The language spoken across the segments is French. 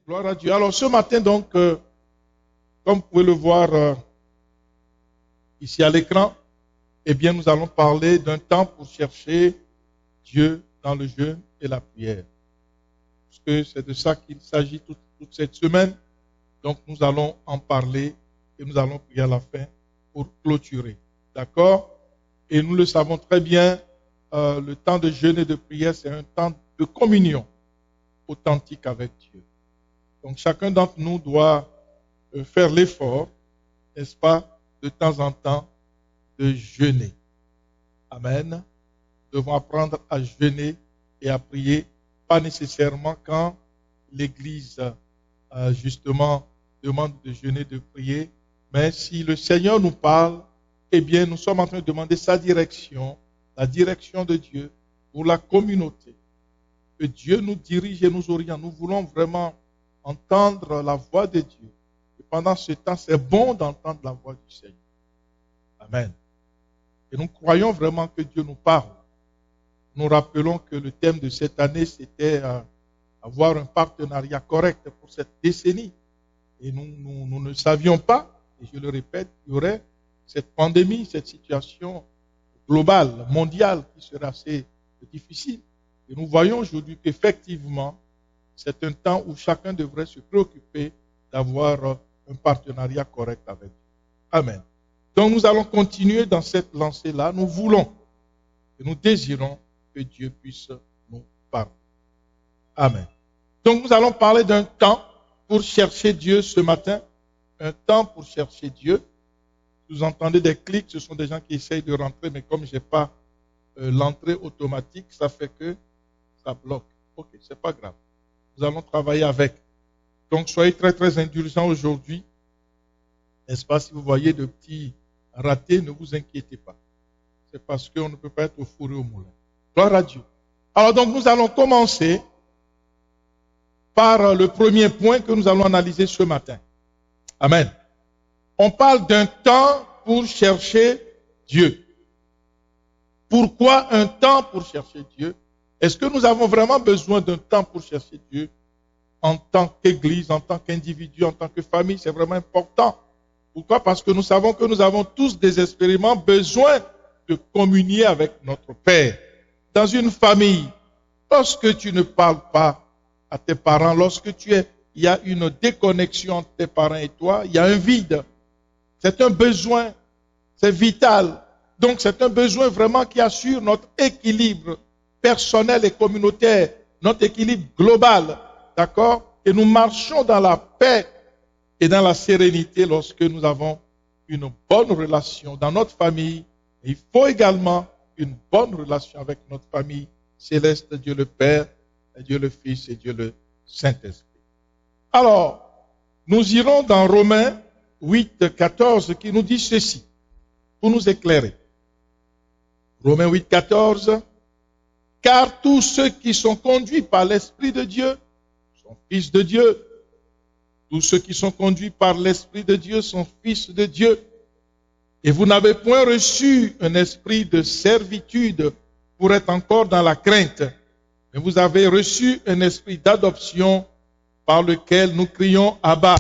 Gloire à Dieu. Alors ce matin donc, comme vous pouvez le voir ici à l'écran, eh bien nous allons parler d'un temps pour chercher Dieu dans le jeûne et la prière. Parce que c'est de ça qu'il s'agit toute cette semaine. Donc nous allons en parler et nous allons prier à la fin pour clôturer. D'accord? Et nous le savons très bien, le temps de jeûne et de prière, c'est un temps de communion authentique avec Dieu. Donc chacun d'entre nous doit faire l'effort, n'est-ce pas, de temps en temps, de jeûner. Amen. Nous devons apprendre à jeûner et à prier, pas nécessairement quand l'Église, justement, demande de jeûner, de prier, mais si le Seigneur nous parle, eh bien, nous sommes en train de demander sa direction, la direction de Dieu pour la communauté. Que Dieu nous dirige et nous oriente. Nous voulons vraiment entendre la voix de Dieu. Et pendant ce temps, c'est bon d'entendre la voix du Seigneur. Amen. Et nous croyons vraiment que Dieu nous parle. Nous rappelons que le thème de cette année, c'était avoir un partenariat correct pour cette décennie. Et nous ne savions pas, et je le répète, il y aurait cette pandémie, cette situation globale, mondiale, qui serait assez difficile. Et nous voyons aujourd'hui qu'effectivement, c'est un temps où chacun devrait se préoccuper d'avoir un partenariat correct avec Dieu. Amen. Donc nous allons continuer dans cette lancée-là. Nous voulons et nous désirons que Dieu puisse nous parler. Amen. Donc nous allons parler d'un temps pour chercher Dieu ce matin. Un temps pour chercher Dieu. Vous entendez des clics, ce sont des gens qui essayent de rentrer, mais comme je n'ai pas l'entrée automatique, ça fait que ça bloque. Ok, c'est pas grave. Nous allons travailler avec. Donc soyez très très indulgents aujourd'hui. N'est-ce pas, si vous voyez de petits ratés, ne vous inquiétez pas. C'est parce qu'on ne peut pas être au four et au moulin. Gloire à Dieu. Alors donc nous allons commencer par le premier point que nous allons analyser ce matin. Amen. On parle d'un temps pour chercher Dieu. Pourquoi un temps pour chercher Dieu? Est-ce que nous avons vraiment besoin d'un temps pour chercher Dieu en tant qu'Église, en tant qu'individu, en tant que famille? C'est vraiment important. Pourquoi? Parce que nous savons que nous avons tous désespérément besoin de communier avec notre Père. Dans une famille, lorsque tu ne parles pas à tes parents, il y a une déconnexion entre tes parents et toi, il y a un vide. C'est un besoin, c'est vital. Donc c'est un besoin vraiment qui assure notre équilibre personnel et communautaire, notre équilibre global. D'accord? Et nous marchons dans la paix et dans la sérénité lorsque nous avons une bonne relation dans notre famille. Et il faut également une bonne relation avec notre famille céleste, Dieu le Père, Dieu le Fils et Dieu le Saint-Esprit. Alors, nous irons dans Romains 8, 14 qui nous dit ceci, pour nous éclairer. Romains 8, 14. Car tous ceux qui sont conduits par l'Esprit de Dieu sont fils de Dieu. Tous ceux qui sont conduits par l'Esprit de Dieu sont fils de Dieu. Et vous n'avez point reçu un esprit de servitude pour être encore dans la crainte, mais vous avez reçu un esprit d'adoption par lequel nous crions Abba.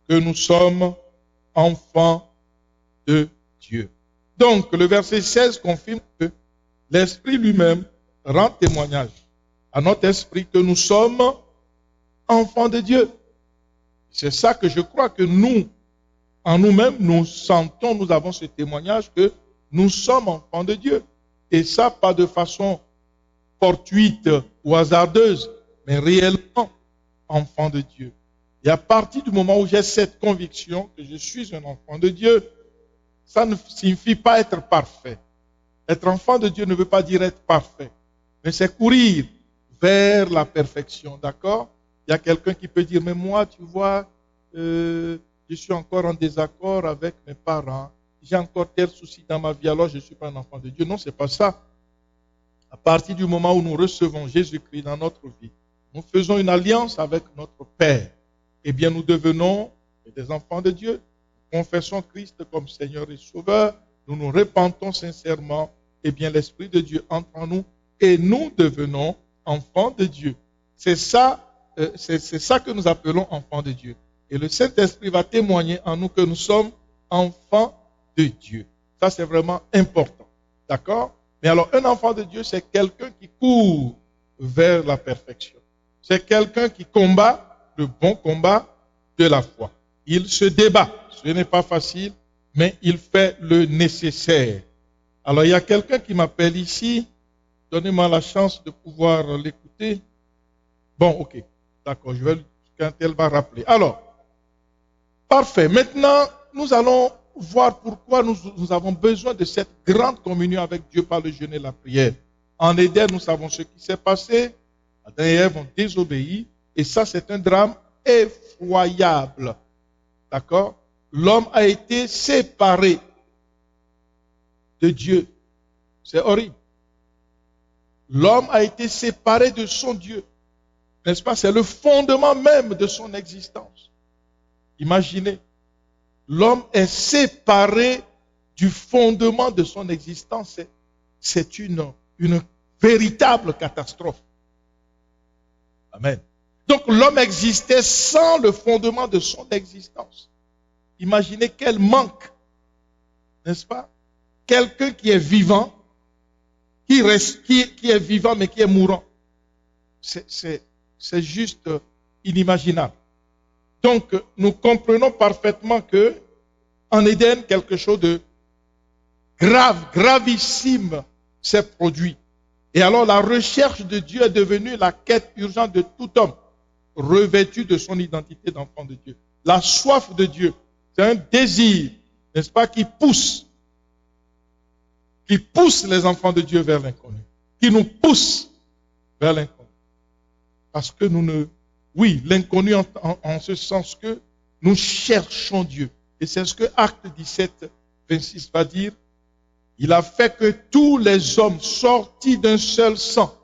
Que nous sommes enfants de Dieu. Donc, le verset 16 confirme que l'Esprit lui-même rend témoignage à notre esprit que nous sommes enfants de Dieu. C'est ça que je crois que nous, en nous-mêmes, nous sentons, nous avons ce témoignage que nous sommes enfants de Dieu. Et ça, pas de façon fortuite ou hasardeuse, mais réellement enfants de Dieu. Et à partir du moment où j'ai cette conviction que je suis un enfant de Dieu, ça ne signifie pas être parfait. Être enfant de Dieu ne veut pas dire être parfait, mais c'est courir vers la perfection, d'accord? Il y a quelqu'un qui peut dire, mais moi, tu vois, je suis encore en désaccord avec mes parents, j'ai encore tel souci dans ma vie, alors je ne suis pas un enfant de Dieu. Non, c'est pas ça. À partir du moment où nous recevons Jésus-Christ dans notre vie, nous faisons une alliance avec notre Père. Eh bien, nous devenons des enfants de Dieu. Nous confessons Christ comme Seigneur et Sauveur. Nous nous repentons sincèrement eh bien l'Esprit de Dieu entre en nous et nous devenons enfants de Dieu. C'est ça que nous appelons enfants de Dieu. Et le Saint-Esprit va témoigner en nous que nous sommes enfants de Dieu. Ça, c'est vraiment important. D'accord? Mais alors, un enfant de Dieu, c'est quelqu'un qui court vers la perfection. C'est quelqu'un qui combat le bon combat de la foi. Il se débat. Ce n'est pas facile, mais il fait le nécessaire. Alors, il y a quelqu'un qui m'appelle ici. Donnez-moi la chance de pouvoir l'écouter. Bon, ok. D'accord, je vais quand elle va rappeler. Alors, parfait. Maintenant, nous allons voir pourquoi nous avons besoin de cette grande communion avec Dieu par le jeûne et la prière. En Éden, nous savons ce qui s'est passé. Adam et Ève ont désobéi. Et ça, c'est un drame effroyable. D'accord? L'homme a été séparé de Dieu. C'est horrible. L'homme a été séparé de son Dieu. N'est-ce pas? C'est le fondement même de son existence. Imaginez. L'homme est séparé du fondement de son existence. C'est une véritable catastrophe. Amen. Donc l'homme existait sans le fondement de son existence. Imaginez quel manque, n'est-ce pas? Quelqu'un qui est vivant, qui est vivant mais qui est mourant. C'est juste inimaginable. Donc, nous comprenons parfaitement que en Éden, quelque chose de gravissime s'est produit. Et alors, la recherche de Dieu est devenue la quête urgente de tout homme, revêtu de son identité d'enfant de Dieu. La soif de Dieu, c'est un désir, n'est-ce pas, qui pousse les enfants de Dieu vers l'inconnu, qui nous pousse vers l'inconnu. Parce que oui, l'inconnu en ce sens que nous cherchons Dieu. Et c'est ce que Actes 17, 26 va dire. Il a fait que tous les hommes sortis d'un seul sang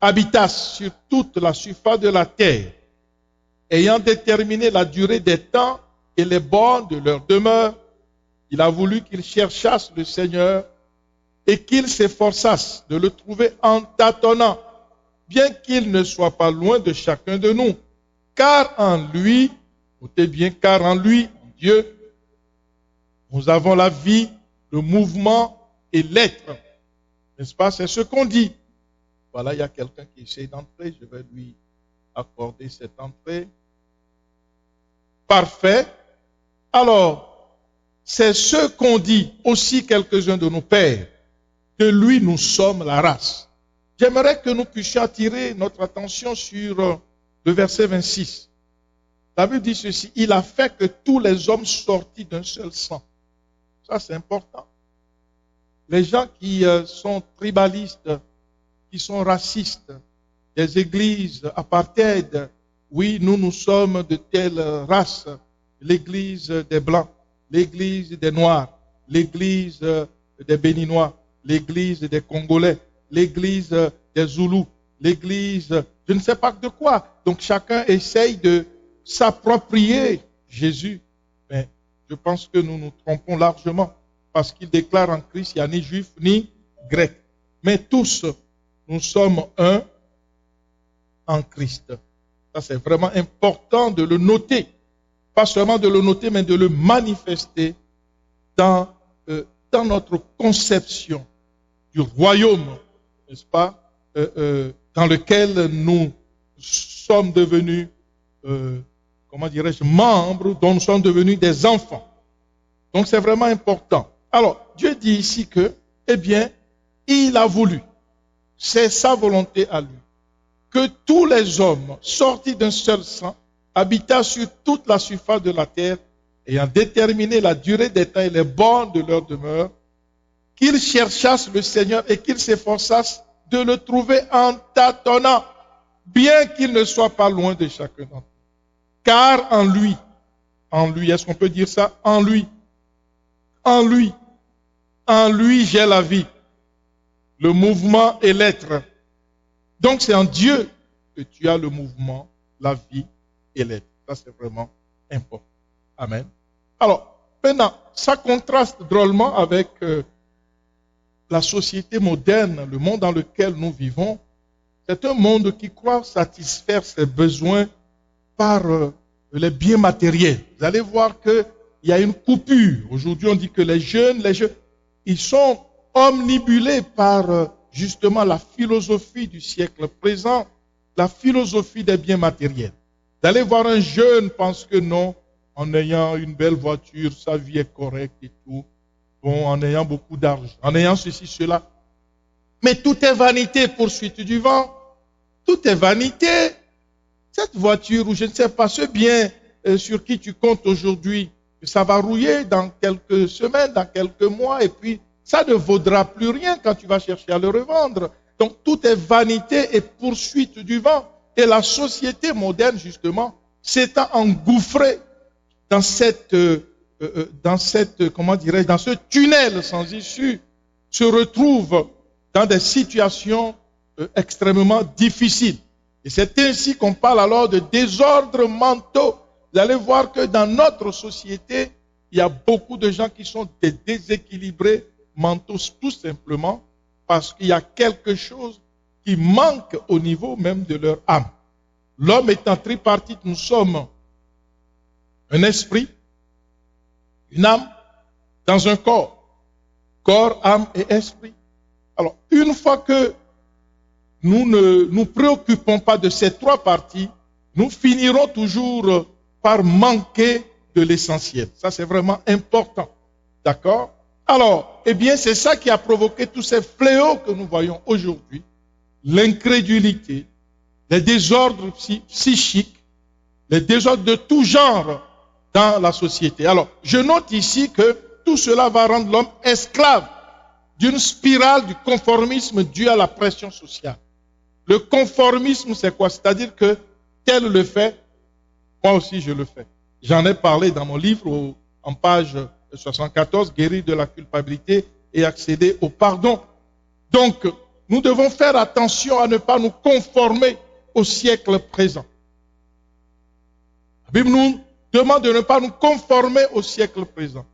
habitassent sur toute la surface de la terre, ayant déterminé la durée des temps et les bornes de leur demeure. Il a voulu qu'ils cherchassent le Seigneur et qu'ils s'efforçassent de le trouver en tâtonnant, bien qu'il ne soit pas loin de chacun de nous. Car en lui, notez bien, car en lui, en Dieu, nous avons la vie, le mouvement et l'être. N'est-ce pas? C'est ce qu'on dit. Voilà, il y a quelqu'un qui essaie d'entrer. Je vais lui accorder cette entrée. Parfait. Alors, c'est ce qu'ont dit aussi quelques-uns de nos pères, que lui, nous sommes la race. J'aimerais que nous puissions attirer notre attention sur le verset 26. La Bible dit ceci, il a fait que tous les hommes sortis d'un seul sang. Ça, c'est important. Les gens qui sont tribalistes, qui sont racistes, des églises apartheid, oui, nous sommes de telle race, l'église des Blancs, l'église des Noirs, l'église des Béninois, l'église des Congolais, l'église des Zoulous, l'église, je ne sais pas de quoi. Donc chacun essaye de s'approprier Jésus. Mais je pense que nous nous trompons largement parce qu'il déclare en Christ, il n'y a ni juif ni grec. Mais tous, nous sommes un en Christ. Ça, c'est vraiment important de le noter. Pas seulement de le noter, mais de le manifester dans notre conception du royaume, n'est-ce pas, dans lequel nous sommes devenus, comment dirais-je, membres, dont nous sommes devenus des enfants. Donc c'est vraiment important. Alors, Dieu dit ici que, eh bien, il a voulu, c'est sa volonté à lui, que tous les hommes sortis d'un seul sang habitassent sur toute la surface de la terre, ayant déterminé la durée des temps et les bornes de leur demeure, qu'ils cherchassent le Seigneur et qu'ils s'efforçassent de le trouver en tâtonnant, bien qu'il ne soit pas loin de chacun d'entre eux. Car en lui, est-ce qu'on peut dire ça? En lui j'ai la vie, le mouvement et l'être. Donc c'est en Dieu que tu as le mouvement, la vie et l'être. Ça c'est vraiment important. Amen. Alors, maintenant, ça contraste drôlement avec la société moderne, le monde dans lequel nous vivons, c'est un monde qui croit satisfaire ses besoins par les biens matériels. Vous allez voir qu'il y a une coupure. Aujourd'hui, on dit que les jeunes, ils sont omnibulés par justement la philosophie du siècle présent, la philosophie des biens matériels. Vous allez voir un jeune pense que non, en ayant une belle voiture, sa vie est correcte et tout. Bon, en ayant beaucoup d'argent, en ayant ceci, cela. Mais tout est vanité, poursuite du vent. Tout est vanité. Cette voiture, ou je ne sais pas, ce bien sur qui tu comptes aujourd'hui, ça va rouiller dans quelques semaines, dans quelques mois, et puis ça ne vaudra plus rien quand tu vas chercher à le revendre. Donc tout est vanité et poursuite du vent. Et la société moderne, justement, s'étant engouffrée dans comment dirais-je, dans ce tunnel sans issue, se retrouve dans des situations extrêmement difficiles. Et c'est ainsi qu'on parle alors de désordres mentaux. Vous allez voir que dans notre société, il y a beaucoup de gens qui sont des déséquilibrés mentaux, tout simplement parce qu'il y a quelque chose qui manque au niveau même de leur âme. L'homme étant tripartite, nous sommes un esprit, une âme, dans un corps. Corps, âme et esprit. Alors, une fois que nous ne nous préoccupons pas de ces trois parties, nous finirons toujours par manquer de l'essentiel. Ça, c'est vraiment important. D'accord? Alors, eh bien, c'est ça qui a provoqué tous ces fléaux que nous voyons aujourd'hui. L'incrédulité, les désordres psychiques, les désordres de tout genre dans la société. Alors, je note ici que tout cela va rendre l'homme esclave d'une spirale du conformisme due à la pression sociale. Le conformisme, c'est quoi? C'est-à-dire que tel le fait, moi aussi je le fais. J'en ai parlé dans mon livre en page 74, Guérir de la culpabilité et accéder au pardon. Donc, nous devons faire attention à ne pas nous conformer au siècle présent. La Bible nous demande de ne pas nous conformer au siècle présent.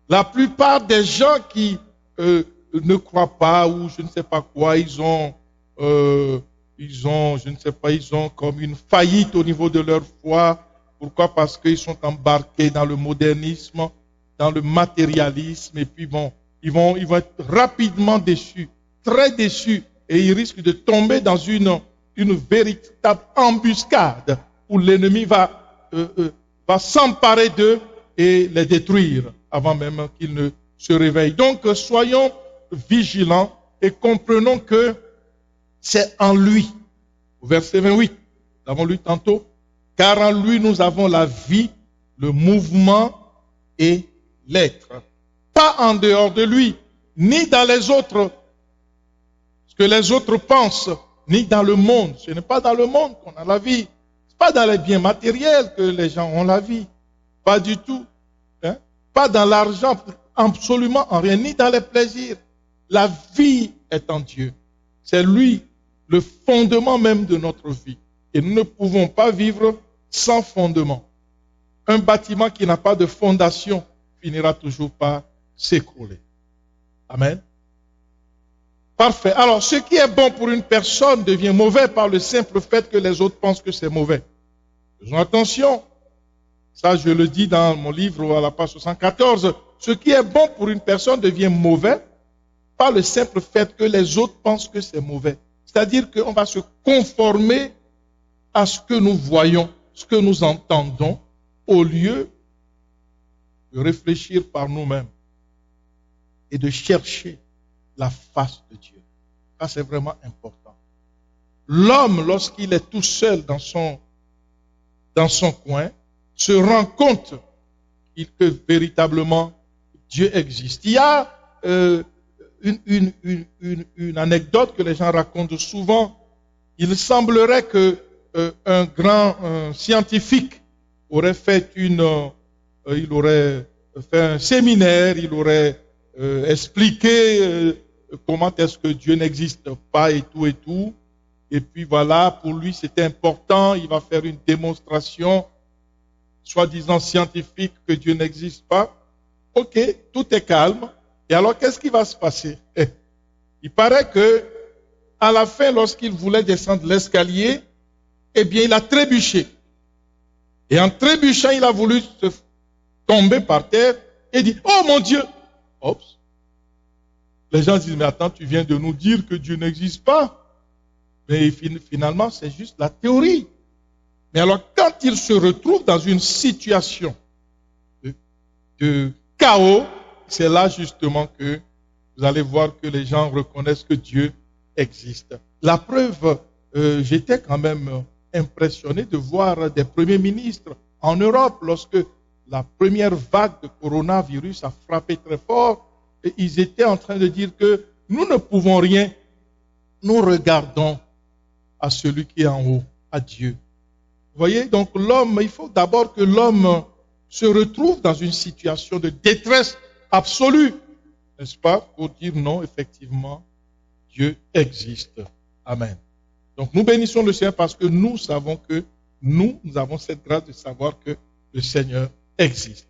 La plupart des gens qui ne croient pas ou je ne sais pas quoi, ils ont comme une faillite au niveau de leur foi. Pourquoi? Parce qu'ils sont embarqués dans le modernisme, dans le matérialisme, et puis bon, ils vont être rapidement déçus, très déçus, et ils risquent de tomber dans une véritable embuscade où l'ennemi va s'emparer d'eux et les détruire avant même qu'ils ne se réveillent. Donc, soyons vigilants et comprenons que c'est en lui. Au verset 28, nous avons lu tantôt, car en lui nous avons la vie, le mouvement et l'être. Pas en dehors de lui, ni dans les autres, ce que les autres pensent, ni dans le monde. Ce n'est pas dans le monde qu'on a la vie. Ce n'est pas dans les biens matériels que les gens ont la vie. Pas du tout. Hein? Pas dans l'argent, absolument en rien, ni dans les plaisirs. La vie est en Dieu. C'est lui le fondement même de notre vie. Et nous ne pouvons pas vivre sans fondement. Un bâtiment qui n'a pas de fondation finira toujours par s'écrouler. Amen. Parfait. Alors, ce qui est bon pour une personne devient mauvais par le simple fait que les autres pensent que c'est mauvais. Faisons attention. Ça, je le dis dans mon livre à la page 74. Ce qui est bon pour une personne devient mauvais par le simple fait que les autres pensent que c'est mauvais. C'est-à-dire qu'on va se conformer à ce que nous voyons, ce que nous entendons, au lieu de réfléchir par nous-mêmes et de chercher la face de Dieu. Ça, c'est vraiment important. L'homme, lorsqu'il est tout seul dans son coin, se rend compte que véritablement Dieu existe. Il y a une anecdote que les gens racontent souvent. Il semblerait que un grand scientifique aurait fait il aurait fait un séminaire, il aurait expliqué comment est-ce que Dieu n'existe pas et tout et tout. Et puis voilà, pour lui c'était important, il va faire une démonstration soi-disant scientifique que Dieu n'existe pas. Ok, tout est calme. Et alors qu'est-ce qui va se passer? Il paraît que, à la fin, lorsqu'il voulait descendre l'escalier, eh bien, il a trébuché. Et en trébuchant, il a voulu se tomber par terre et dit, oh mon Dieu! Oups. Les gens disent, mais attends, tu viens de nous dire que Dieu n'existe pas. Mais finalement, c'est juste la théorie. Mais alors, quand il se retrouve dans une situation de chaos, c'est là justement que vous allez voir que les gens reconnaissent que Dieu existe. La preuve, j'étais quand même impressionné de voir des premiers ministres en Europe lorsque la première vague de coronavirus a frappé très fort. Et ils étaient en train de dire que nous ne pouvons rien. Nous regardons à celui qui est en haut, à Dieu. Vous voyez, donc l'homme, il faut d'abord que l'homme se retrouve dans une situation de détresse absolue, n'est-ce pas, pour dire non, effectivement, Dieu existe. Amen. Donc nous bénissons le Seigneur parce que nous savons que nous avons cette grâce de savoir que le Seigneur existe.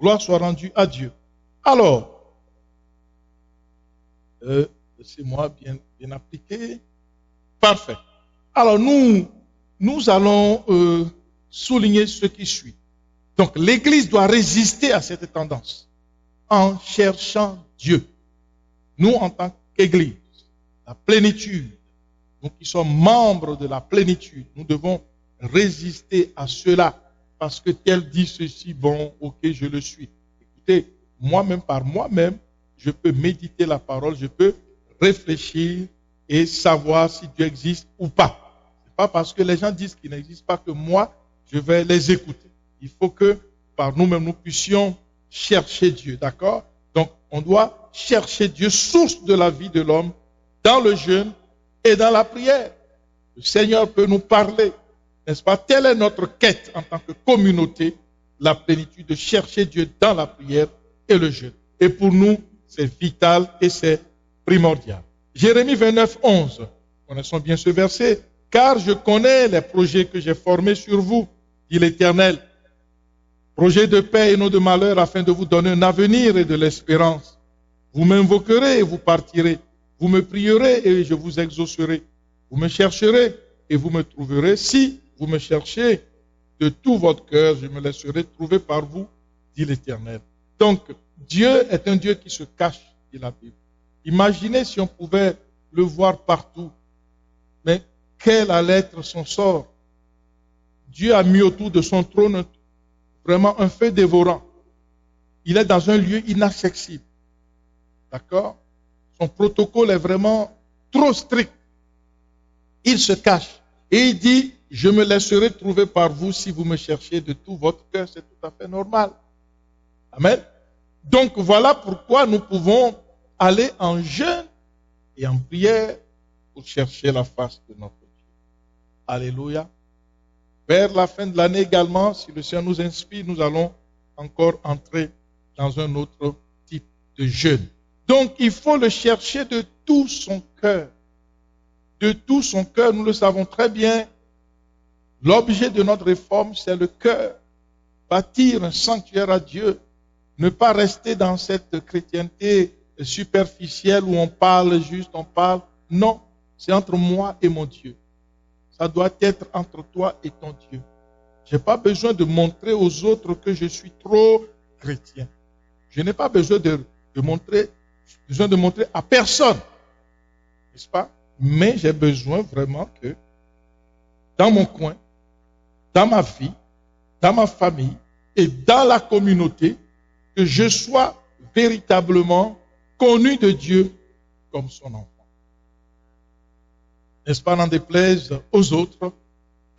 Gloire soit rendue à Dieu. Alors, laissez-moi bien appliquer. Parfait. Alors nous allons souligner ce qui suit. Donc l'Église doit résister à cette tendance en cherchant Dieu. Nous, en tant qu'Église, la plénitude, nous qui sommes membres de la plénitude, nous devons résister à cela parce que tel dit ceci, bon, ok, je le suis. Écoutez, moi-même, par moi-même, je peux méditer la parole, je peux réfléchir et savoir si Dieu existe ou pas. Ce n'est pas parce que les gens disent qu'il n'existe pas que moi, je vais les écouter. Il faut que par nous-mêmes, nous puissions chercher Dieu, d'accord? Donc, on doit chercher Dieu, source de la vie de l'homme, dans le jeûne et dans la prière. Le Seigneur peut nous parler, n'est-ce pas? Telle est notre quête en tant que communauté, la plénitude de chercher Dieu dans la prière et le jeûne. Et pour nous, c'est vital et c'est primordial. Jérémie 29, 11. Connaissons bien ce verset. Car je connais les projets que j'ai formés sur vous, dit l'Éternel. Projets de paix et non de malheur, afin de vous donner un avenir et de l'espérance. Vous m'invoquerez et vous partirez. Vous me prierez et je vous exaucerai. Vous me chercherez et vous me trouverez. Si vous me cherchez de tout votre cœur, je me laisserai trouver par vous, dit l'Éternel. Donc, Dieu est un Dieu qui se cache, dit la Bible. Imaginez si on pouvait le voir partout. Mais quel allait être son sort? Dieu a mis autour de son trône vraiment un feu dévorant. Il est dans un lieu inaccessible. D'accord? Son protocole est vraiment trop strict. Il se cache. Et il dit, je me laisserai trouver par vous si vous me cherchez de tout votre cœur. C'est tout à fait normal. Amen. Donc voilà pourquoi nous pouvons aller en jeûne et en prière pour chercher la face de notre Dieu. Alléluia. Vers la fin de l'année également, si le Seigneur nous inspire, nous allons encore entrer dans un autre type de jeûne. Donc il faut le chercher de tout son cœur. De tout son cœur, nous le savons très bien. L'objet de notre réforme, c'est le cœur. Bâtir un sanctuaire à Dieu. Ne pas rester dans cette chrétienté superficielle où on parle juste, on parle. Non, c'est entre moi et mon Dieu. Ça doit être entre toi et ton Dieu. Je n'ai pas besoin de montrer aux autres que je suis trop chrétien. Je n'ai pas besoin de montrer à personne. N'est-ce pas? Mais j'ai besoin vraiment que dans mon coin, dans ma vie, dans ma famille et dans la communauté, que je sois véritablement connu de Dieu comme son enfant. N'est-ce pas, n'en déplaise aux autres?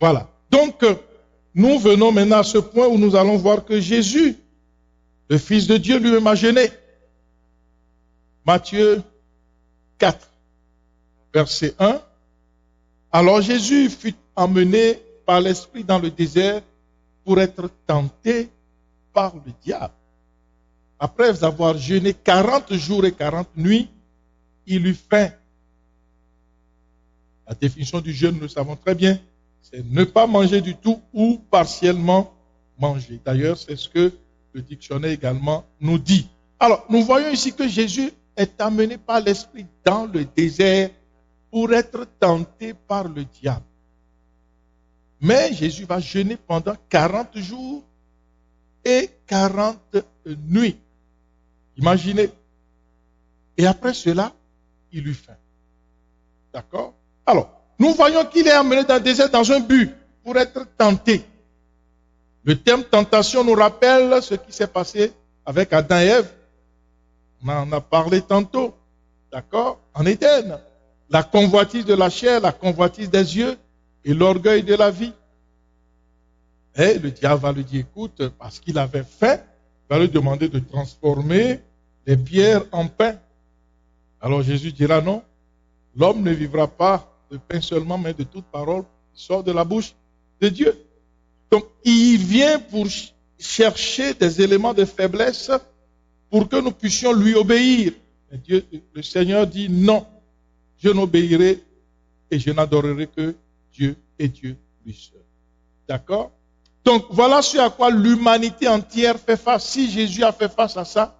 Voilà. Donc, nous venons maintenant à ce point où nous allons voir que Jésus, le Fils de Dieu, lui-même a jeûné. Matthieu 4, verset 1. Alors Jésus fut emmené par l'Esprit dans le désert pour être tenté par le diable. Après avoir jeûné 40 jours et 40 nuits, il eut faim. La définition du jeûne, nous le savons très bien, c'est ne pas manger du tout ou partiellement manger. D'ailleurs, c'est ce que le dictionnaire également nous dit. Alors, nous voyons ici que Jésus est amené par l'Esprit dans le désert pour être tenté par le diable. Mais Jésus va jeûner pendant 40 jours et 40 nuits. Imaginez. Et après cela, il eut faim. D'accord? Alors, nous voyons qu'il est amené dans le désert dans un but pour être tenté. Le terme tentation nous rappelle ce qui s'est passé avec Adam et Ève. On en a parlé tantôt. D'accord? En Éden. La convoitise de la chair, la convoitise des yeux et l'orgueil de la vie. Et le diable va lui dire, écoute, parce qu'il avait faim, il va lui demander de transformer les pierres en pain. Alors Jésus dira non, l'homme ne vivra pas de pain seulement, mais de toute parole qui sort de la bouche de Dieu. Donc il vient pour chercher des éléments de faiblesse pour que nous puissions lui obéir. Et Dieu, le Seigneur dit non, je n'obéirai et je n'adorerai que Dieu et Dieu lui seul. D'accord? Donc voilà ce à quoi l'humanité entière fait face. Si Jésus a fait face à ça,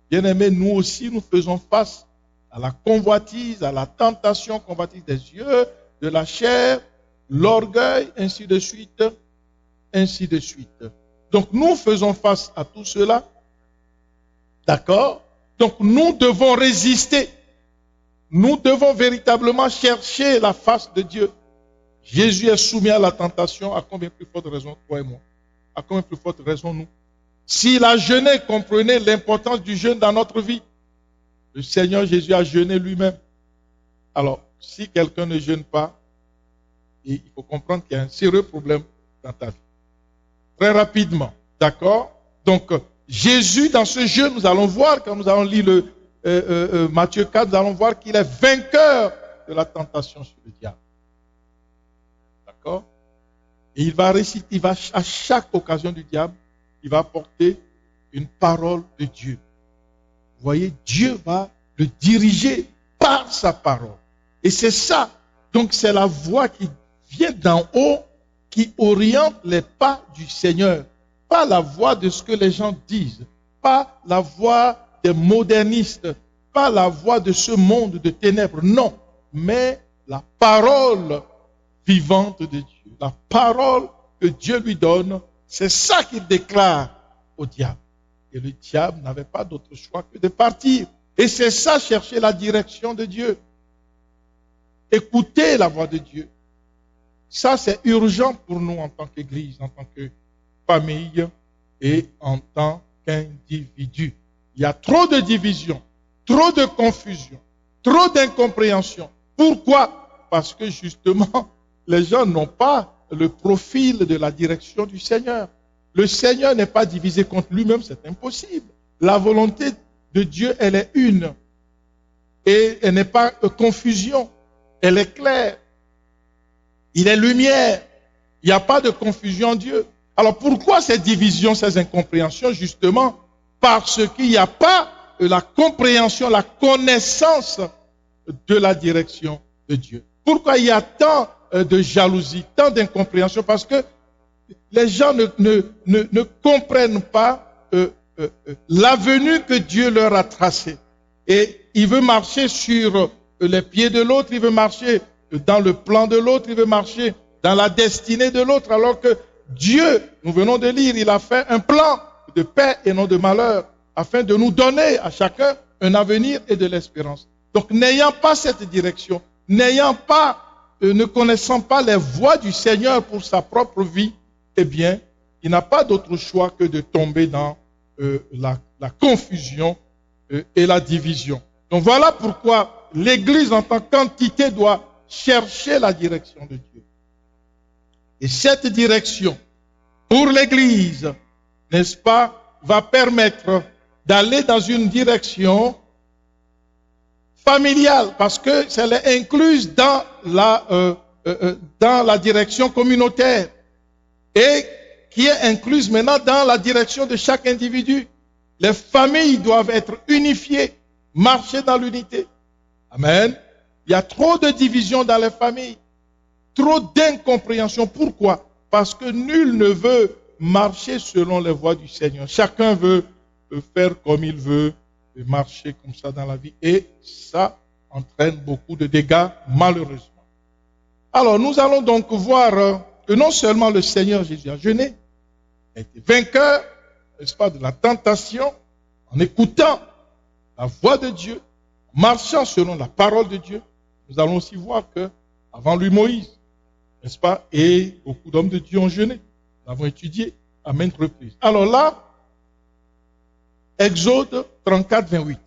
bien aimé, nous aussi nous faisons face à la convoitise, à la tentation, convoitise des yeux, de la chair, l'orgueil, ainsi de suite, ainsi de suite. Donc nous faisons face à tout cela. D'accord? Donc nous devons résister. Nous devons véritablement chercher la face de Dieu. Jésus est soumis à la tentation, à combien plus forte raison, toi et moi? À combien plus forte raison, nous? S'il a jeûné, comprenez l'importance du jeûne dans notre vie. Le Seigneur Jésus a jeûné lui-même. Alors, si quelqu'un ne jeûne pas, il faut comprendre qu'il y a un sérieux problème dans ta vie. Très rapidement, d'accord? Donc, Jésus, dans ce jeûne, nous allons voir, quand nous allons lire Matthieu 4, nous allons voir qu'il est vainqueur de la tentation sur le diable. D'accord? Et il va réciter, il va à chaque occasion du diable, il va apporter une parole de Dieu. Vous voyez, Dieu va le diriger par sa parole. Et c'est ça. Donc c'est la voix qui vient d'en haut, qui oriente les pas du Seigneur. Pas la voix de ce que les gens disent. Pas la voix des modernistes. Pas la voix de ce monde de ténèbres. Non. Mais la parole vivante de Dieu. La parole que Dieu lui donne, c'est ça qu'il déclare au diable. Et le diable n'avait pas d'autre choix que de partir. Et c'est ça, chercher la direction de Dieu. Écouter la voix de Dieu. Ça, c'est urgent pour nous en tant qu'Église, en tant que famille et en tant qu'individu. Il y a trop de division, trop de confusion, trop d'incompréhension. Pourquoi? Parce que justement, les gens n'ont pas le profil de la direction du Seigneur. Le Seigneur n'est pas divisé contre lui-même, c'est impossible. La volonté de Dieu, elle est une. Et elle n'est pas confusion. Elle est claire. Il est lumière. Il n'y a pas de confusion en Dieu. Alors pourquoi ces divisions, ces incompréhensions? Justement, parce qu'il n'y a pas la compréhension, la connaissance de la direction de Dieu. Pourquoi il y a tant de jalousie, tant d'incompréhension? Parce que les gens ne comprennent pas l'avenue que Dieu leur a tracée. Et il veut marcher sur les pieds de l'autre, il veut marcher dans le plan de l'autre, il veut marcher dans la destinée de l'autre, alors que Dieu, nous venons de lire, il a fait un plan de paix et non de malheur, afin de nous donner à chacun un avenir et de l'espérance. Donc n'ayant pas cette direction, ne connaissant pas les voies du Seigneur pour sa propre vie, eh bien, il n'a pas d'autre choix que de tomber dans la confusion et la division. Donc voilà pourquoi l'Église en tant qu'entité doit chercher la direction de Dieu. Et cette direction, pour l'Église, n'est-ce pas, va permettre d'aller dans une direction familiale, parce que elle est incluse dans la direction communautaire, et qui est incluse maintenant dans la direction de chaque individu. Les familles doivent être unifiées, marcher dans l'unité. Amen. Il y a trop de divisions dans les familles, trop d'incompréhension. Pourquoi? Parce que nul ne veut marcher selon les voies du Seigneur. Chacun veut faire comme il veut de marcher comme ça dans la vie et ça entraîne beaucoup de dégâts, malheureusement. Alors, nous allons donc voir que non seulement le Seigneur Jésus a jeûné, il a été vainqueur, n'est-ce pas, de la tentation, en écoutant la voix de Dieu, en marchant selon la parole de Dieu. Nous allons aussi voir que avant lui Moïse, n'est-ce pas, et beaucoup d'hommes de Dieu ont jeûné. Nous avons étudié à maintes reprises. Alors là, Exode 34, 28.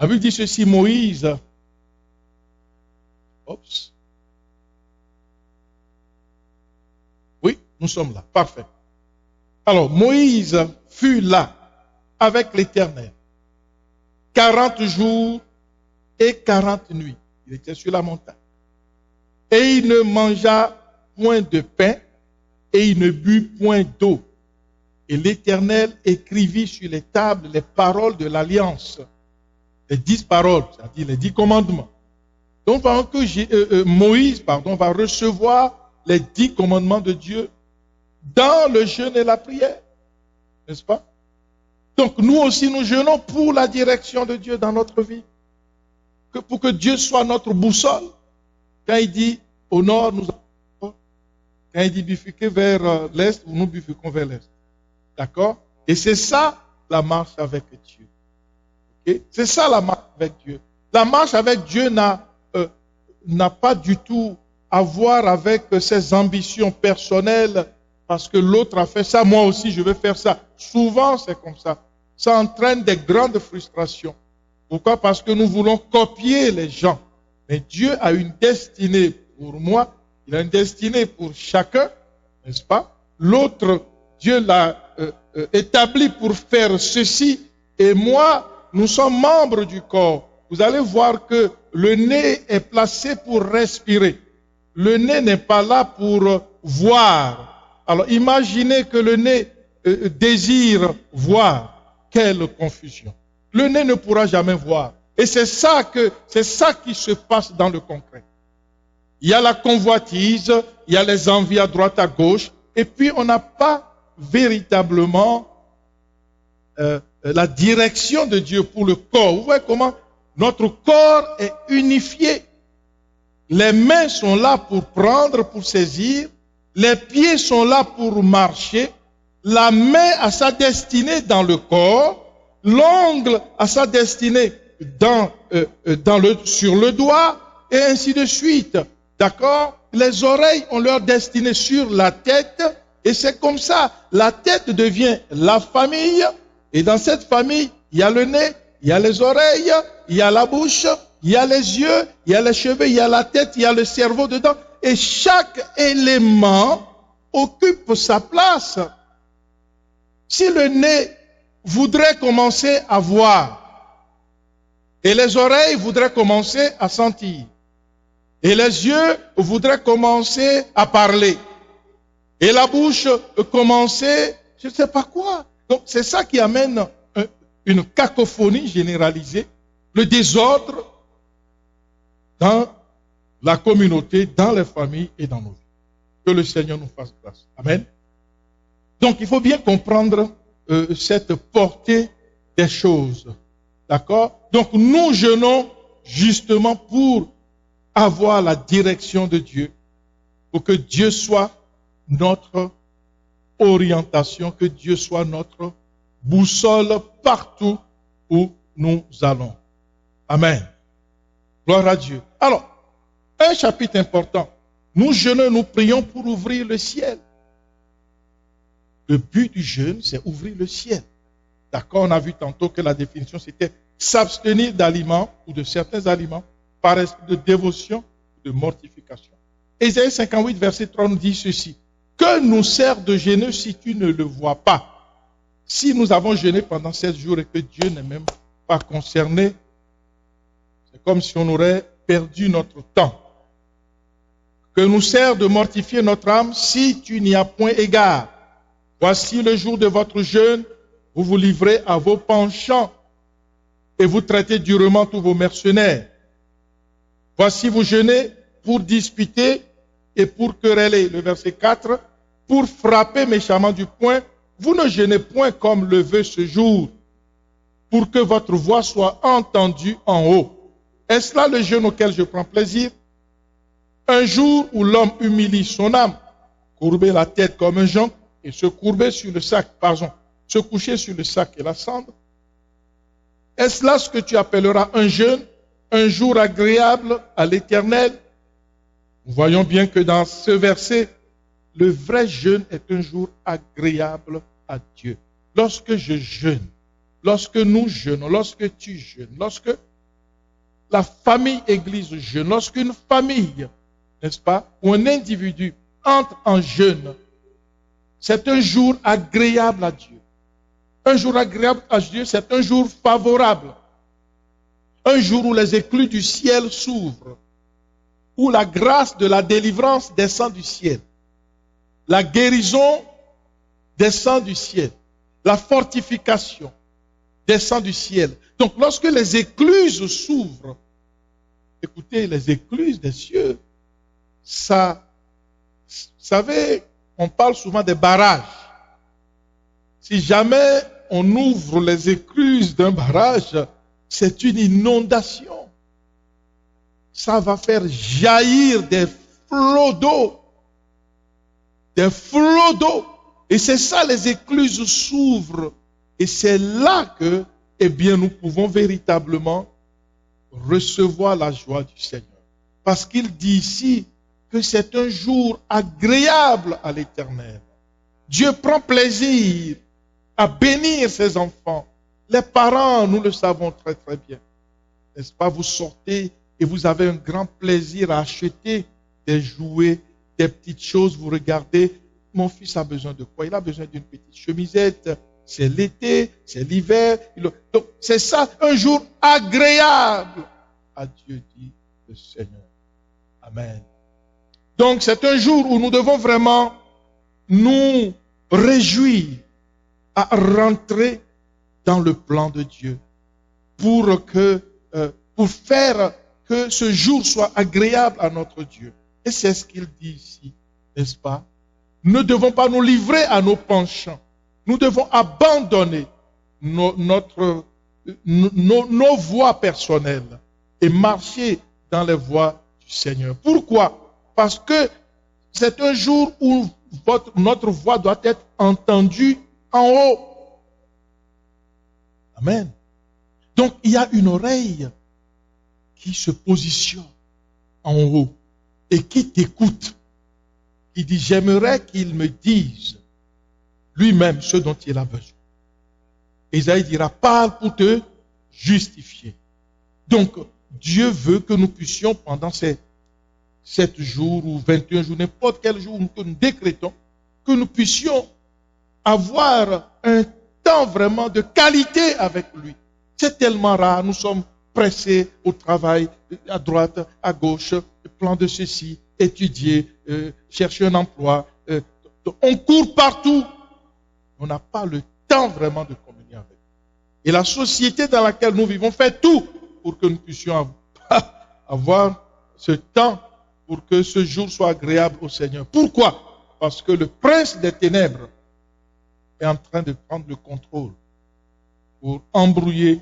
La Bible dit ceci, Moïse, oui, nous sommes là, parfait. Alors, Moïse fut là avec l'Éternel 40 jours et 40 nuits. Il était sur la montagne. Et il ne mangea point de pain et il ne but point d'eau. Et l'Éternel écrivit sur les tables les paroles de l'Alliance. Les 10 paroles, c'est-à-dire les 10 commandements. Donc, pendant que Moïse va recevoir les 10 commandements de Dieu dans le jeûne et la prière. N'est-ce pas? Donc, nous aussi, nous jeûnons pour la direction de Dieu dans notre vie. Pour que Dieu soit notre boussole. Quand il dit au nord, nous allons. Quand il dit bifurquer vers l'est, nous bifurquons vers l'est. D'accord? Et c'est ça la marche avec Dieu. Okay? C'est ça la marche avec Dieu. La marche avec Dieu n'a pas du tout à voir avec ses ambitions personnelles, parce que l'autre a fait ça, moi aussi je vais faire ça. Souvent c'est comme ça. Ça entraîne des grandes frustrations. Pourquoi? Parce que nous voulons copier les gens. Mais Dieu a une destinée pour moi, il a une destinée pour chacun, n'est-ce pas? L'autre, Dieu l'a établi pour faire ceci, et moi, nous sommes membres du corps. Vous allez voir que le nez est placé pour respirer. Le nez n'est pas là pour voir. Alors imaginez que le nez désire voir. Quelle confusion. Le nez ne pourra jamais voir. Et c'est ça qui se passe dans le concret. Il y a la convoitise, il y a les envies à droite, à gauche, et puis on n'a pas véritablement la direction de Dieu pour le corps. Vous voyez comment notre corps est unifié. Les mains sont là pour prendre, pour saisir. Les pieds sont là pour marcher. La main a sa destinée dans le corps. L'ongle a sa destinée sur le doigt, et ainsi de suite. D'accord? Les oreilles ont leur destinée sur la tête, et c'est comme ça. La tête devient la famille, et dans cette famille, il y a le nez, il y a les oreilles, il y a la bouche, il y a les yeux, il y a les cheveux, il y a la tête, il y a le cerveau dedans, et chaque élément occupe sa place. Si le nez voudrait commencer à voir, et les oreilles voudraient commencer à sentir, et les yeux voudraient commencer à parler, et la bouche commencer, je ne sais pas quoi. Donc c'est ça qui amène une cacophonie généralisée, le désordre dans la communauté, dans les familles et dans nos vies. Que le Seigneur nous fasse grâce. Amen. Donc il faut bien comprendre cette portée des choses. D'accord? Donc nous jeûnons justement pour avoir la direction de Dieu, pour que Dieu soit notre orientation, que Dieu soit notre boussole partout où nous allons. Amen. Gloire à Dieu. Alors, un chapitre important. Nous jeûnons, nous prions pour ouvrir le ciel. Le but du jeûne, c'est ouvrir le ciel. D'accord, on a vu tantôt que la définition, c'était s'abstenir d'aliments ou de certains aliments par esprit de dévotion, de mortification. Ésaïe 58, verset 3 nous dit ceci. Que nous sert de jeûner si tu ne le vois pas? Si nous avons jeûné pendant 7 jours et que Dieu n'est même pas concerné, c'est comme si on aurait perdu notre temps. Que nous sert de mortifier notre âme si tu n'y as point égard? Voici le jour de votre jeûne, vous vous livrez à vos penchants et vous traitez durement tous vos mercenaires. Voici vous jeûnez pour disputer et pour quereller. Le verset 4, pour frapper méchamment du poing, vous ne jeûnez point comme le veut ce jour. pour que votre voix soit entendue en haut. Est-ce là le jeûne auquel je prends plaisir? Un jour où l'homme humilie son âme, courber la tête comme un jonc et se courber sur le sac, se coucher sur le sac et la cendre. Est-ce là ce que tu appelleras un jeûne, un jour agréable à l'Éternel? Nous voyons bien que dans ce verset, le vrai jeûne est un jour agréable à Dieu. Lorsque je jeûne, lorsque nous jeûnons, lorsque tu jeûnes, lorsque la famille église jeûne, lorsqu'une famille, n'est-ce pas, ou un individu entre en jeûne, c'est un jour agréable à Dieu. Un jour agréable à Dieu, c'est un jour favorable. Un jour où les écluses du ciel s'ouvrent, où la grâce de la délivrance descend du ciel. La guérison descend du ciel. La fortification descend du ciel. Donc lorsque les écluses s'ouvrent, écoutez, les écluses des cieux, ça, vous savez, on parle souvent des barrages. Si jamais on ouvre les écluses d'un barrage, c'est une inondation. Ça va faire jaillir des flots d'eau. Des flots d'eau. Et c'est ça, les écluses s'ouvrent. Et c'est là que, eh bien, nous pouvons véritablement recevoir la joie du Seigneur. Parce qu'il dit ici que c'est un jour agréable à l'Éternel. Dieu prend plaisir à bénir ses enfants. Les parents, nous le savons très très bien. N'est-ce pas? Vous sortez et vous avez un grand plaisir à acheter des jouets, des petites choses. Vous regardez, mon fils a besoin de quoi? Il a besoin d'une petite chemisette. C'est l'été, c'est l'hiver. Donc c'est ça, un jour agréable à Dieu, dit le Seigneur. Amen. Donc c'est un jour où nous devons vraiment nous réjouir à rentrer dans le plan de Dieu pour faire que ce jour soit agréable à notre Dieu. Et c'est ce qu'il dit ici, n'est-ce pas? Nous ne devons pas nous livrer à nos penchants. Nous devons abandonner nos voies personnelles et marcher dans les voies du Seigneur. Pourquoi? Parce que c'est un jour où notre voix doit être entendue en haut. Amen. Donc, il y a une oreille qui se positionne en haut et qui t'écoute. Qui dit, j'aimerais qu'il me dise lui-même ce dont il a besoin. Isaïe dira, parle pour te justifier. Donc, Dieu veut que nous puissions, pendant ces 7 jours ou 21 jours, n'importe quel jour que nous décrétons, que nous puissions avoir un temps vraiment de qualité avec lui. C'est tellement rare, nous sommes pressés au travail, à droite, à gauche, plan de ceci, étudier, chercher un emploi. On court partout. On n'a pas le temps vraiment de communier avec lui. Et la société dans laquelle nous vivons fait tout pour que nous puissions avoir ce temps pour que ce jour soit agréable au Seigneur. Pourquoi? Parce que le prince des ténèbres est en train de prendre le contrôle pour embrouiller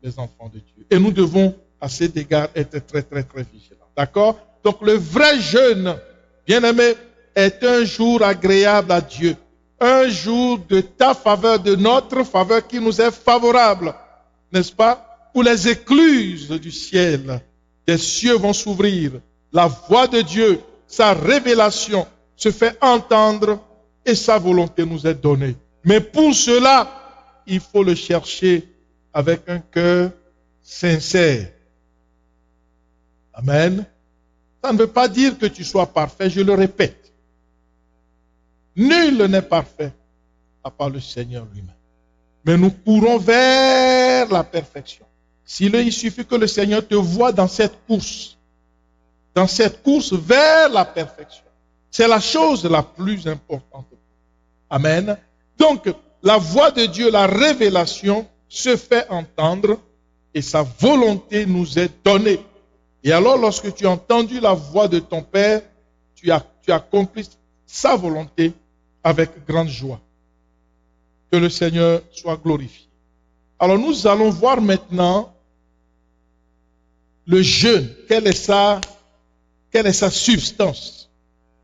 les enfants de Dieu. Et nous devons, à cet égard, être très, très, très vigilants. D'accord? Donc, le vrai jeûne, bien-aimé, est un jour agréable à Dieu. Un jour de ta faveur, de notre faveur qui nous est favorable. N'est-ce pas? Où les écluses du ciel, des cieux vont s'ouvrir. La voix de Dieu, sa révélation se fait entendre et sa volonté nous est donnée. Mais pour cela, il faut le chercher avec un cœur sincère. Amen. Ça ne veut pas dire que tu sois parfait, je le répète. Nul n'est parfait à part le Seigneur lui-même. Mais nous courons vers la perfection. Il suffit que le Seigneur te voie dans cette course vers la perfection. C'est la chose la plus importante. Amen. Donc, la voix de Dieu, la révélation, se fait entendre et sa volonté nous est donnée. Et alors, lorsque tu as entendu la voix de ton Père, tu accomplis sa volonté avec grande joie. Que le Seigneur soit glorifié. Alors nous allons voir maintenant le jeûne. Quelle est sa substance?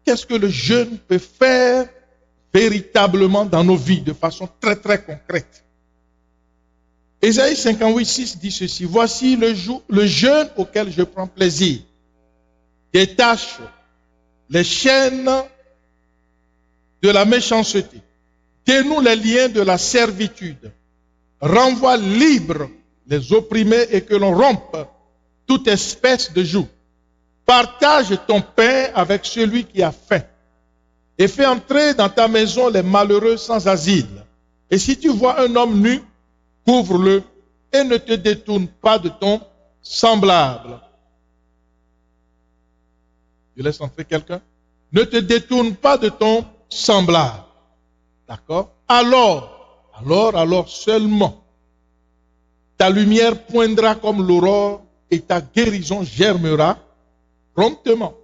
Qu'est-ce que le jeûne peut faire véritablement dans nos vies de façon très très concrète? Ésaïe 58:6 dit ceci: voici le jeûne auquel je prends plaisir. Détache les chaînes de la méchanceté. Dénoue les liens de la servitude. Renvoie libre les opprimés et que l'on rompe toute espèce de joug. Partage ton pain avec celui qui a faim. Et fais entrer dans ta maison les malheureux sans asile. Et si tu vois un homme nu, couvre-le et ne te détourne pas de ton semblable. Je laisse entrer quelqu'un. Ne te détourne pas de ton semblable. D'accord? Alors seulement, ta lumière poindra comme l'aurore et ta guérison germera promptement.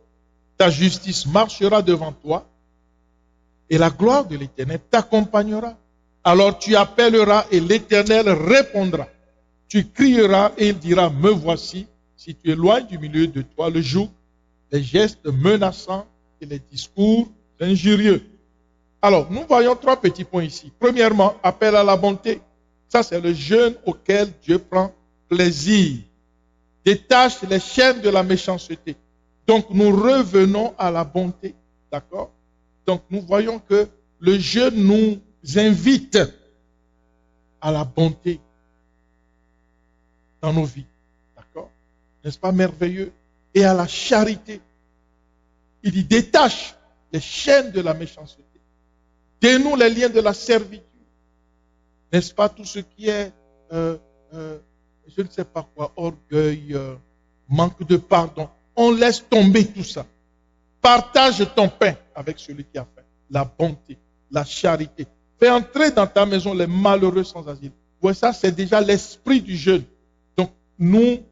Ta justice marchera devant toi et la gloire de l'Éternel t'accompagnera. Alors tu appelleras et l'Éternel répondra. Tu crieras et il dira, me voici. Si tu éloignes du milieu de toi le joug, les gestes menaçants et les discours injurieux. Alors, nous voyons trois petits points ici. Premièrement, appel à la bonté. Ça, c'est le jeûne auquel Dieu prend plaisir. Détache les chaînes de la méchanceté. Donc, nous revenons à la bonté. D'accord? Donc, nous voyons que le jeûne nous invite à la bonté dans nos vies. D'accord? N'est-ce pas merveilleux? Et à la charité. Il y détache les chaînes de la méchanceté. Dénoue les liens de la servitude. N'est-ce pas tout ce qui est, je ne sais pas quoi, orgueil, manque de pardon. On laisse tomber tout ça. Partage ton pain avec celui qui a faim. La bonté, la charité. Fais entrer dans ta maison les malheureux sans asile. Ouais, ça, c'est déjà l'esprit du jeûne. Donc, nous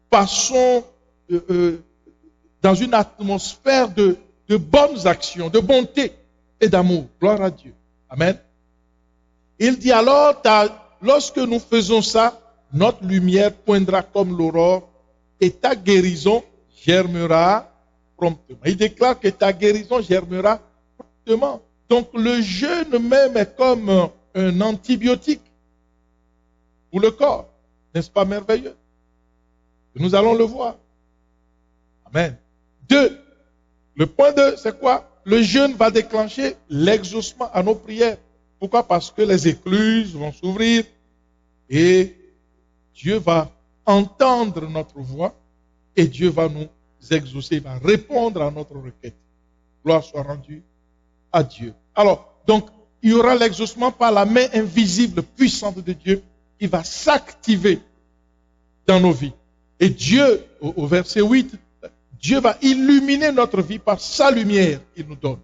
passons dans une atmosphère de bonnes actions, de bonté et d'amour. Gloire à Dieu. Amen. Il dit alors, lorsque nous faisons ça, notre lumière poindra comme l'aurore et ta guérison germera promptement. Il déclare que ta guérison germera promptement. Donc le jeûne même est comme un antibiotique pour le corps. N'est-ce pas merveilleux? Nous allons le voir. Amen. 2. Le point 2, c'est quoi? Le jeûne va déclencher l'exaucement à nos prières. Pourquoi? Parce que les écluses vont s'ouvrir et Dieu va entendre notre voix et Dieu va nous exaucer, va répondre à notre requête. Gloire soit rendue à Dieu. Alors, donc, il y aura l'exaucement par la main invisible, puissante de Dieu qui va s'activer dans nos vies. Et Dieu, au verset 8, Dieu va illuminer notre vie par sa lumière qu'il nous donne.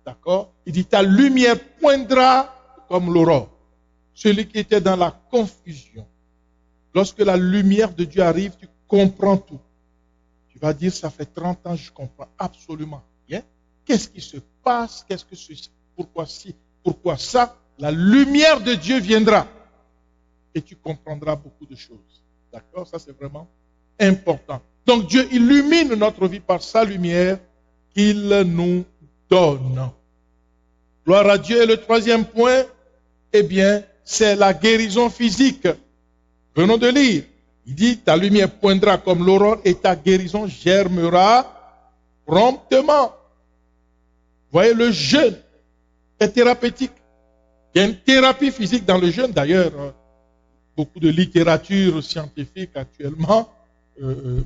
D'accord? Il dit, ta lumière poindra comme l'aurore. Celui qui était dans la confusion. Lorsque la lumière de Dieu arrive, tu comprends tout. Tu vas dire, ça fait 30 ans, je comprends absolument rien. Qu'est-ce qui se passe? Qu'est-ce que c'est? Pourquoi ci? Pourquoi ça? La lumière de Dieu viendra. Et tu comprendras beaucoup de choses. D'accord? Ça, c'est vraiment important. Donc, Dieu illumine notre vie par sa lumière qu'il nous donne. Gloire à Dieu. Et le troisième point, eh bien, c'est la guérison physique. Venons de lire. Il dit, ta lumière poindra comme l'aurore et ta guérison germera promptement. Vous voyez, le jeûne est thérapeutique. Il y a une thérapie physique dans le jeûne. D'ailleurs, beaucoup de littérature scientifique actuellement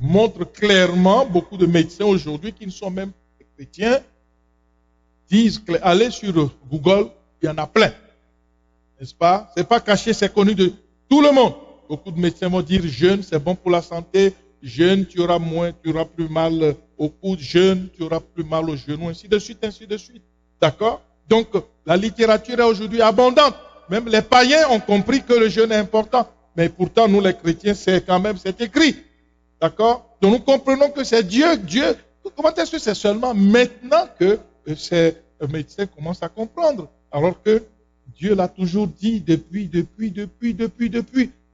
montre clairement, beaucoup de médecins aujourd'hui qui ne sont même pas chrétiens, disent, allez sur Google, il y en a plein. N'est-ce pas? C'est pas caché, c'est connu de tout le monde. Beaucoup de médecins vont dire, jeûne, c'est bon pour la santé. Jeûne, tu auras plus mal au coude. Jeûne, tu auras plus mal au genou, ainsi de suite, ainsi de suite. D'accord? Donc, la littérature est aujourd'hui abondante. Même les païens ont compris que le jeûne est important. Mais pourtant, nous les chrétiens, c'est écrit. D'accord? Donc, nous comprenons que c'est Dieu. Comment est-ce que c'est seulement maintenant que ces médecins commencent à comprendre? Alors que Dieu l'a toujours dit depuis.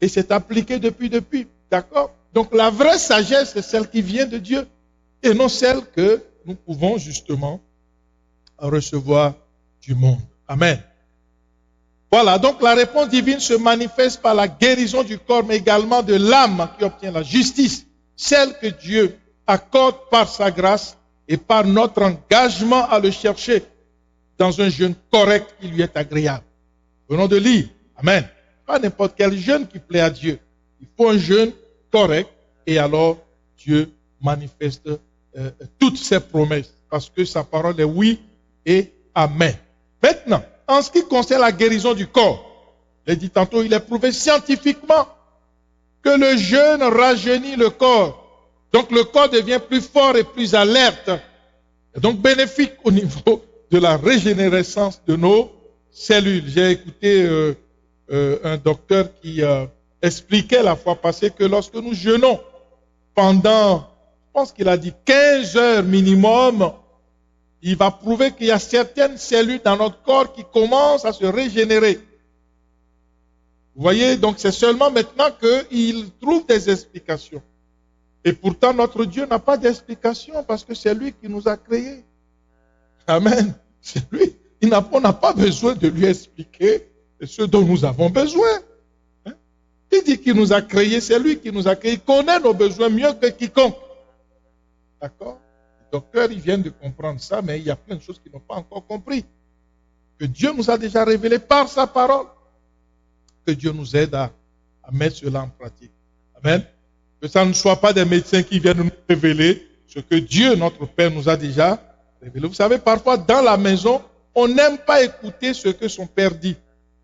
Et c'est appliqué depuis. D'accord? Donc la vraie sagesse, c'est celle qui vient de Dieu. Et non celle que nous pouvons justement recevoir du monde. Amen. Voilà, donc la réponse divine se manifeste par la guérison du corps, mais également de l'âme qui obtient la justice, celle que Dieu accorde par sa grâce et par notre engagement à le chercher dans un jeûne correct qui lui est agréable. Venons de lire. Amen. Pas n'importe quel jeûne qui plaît à Dieu. Il faut un jeûne correct et alors Dieu manifeste toutes ses promesses parce que sa parole est oui et amen. Maintenant, en ce qui concerne la guérison du corps, je l'ai dit tantôt, il est prouvé scientifiquement que le jeûne rajeunit le corps. Donc le corps devient plus fort et plus alerte. Et donc bénéfique au niveau de la régénérescence de nos cellules. J'ai écouté un docteur qui expliquait la fois passée que lorsque nous jeûnons pendant, je pense qu'il a dit 15 heures minimum, il va prouver qu'il y a certaines cellules dans notre corps qui commencent à se régénérer. Vous voyez, donc c'est seulement maintenant qu'il trouve des explications. Et pourtant, notre Dieu n'a pas d'explication parce que c'est lui qui nous a créés. Amen. C'est lui. On n'a pas besoin de lui expliquer ce dont nous avons besoin. Hein? Il dit qu'il nous a créés, c'est lui qui nous a créés. Il connaît nos besoins mieux que quiconque. D'accord? Les docteurs, ils viennent de comprendre ça, mais il y a plein de choses qu'ils n'ont pas encore compris. Que Dieu nous a déjà révélé par sa parole. Que Dieu nous aide à mettre cela en pratique. Amen. Que ça ne soit pas des médecins qui viennent nous révéler ce que Dieu, notre Père, nous a déjà révélé. Vous savez, parfois, dans la maison, on n'aime pas écouter ce que son Père dit.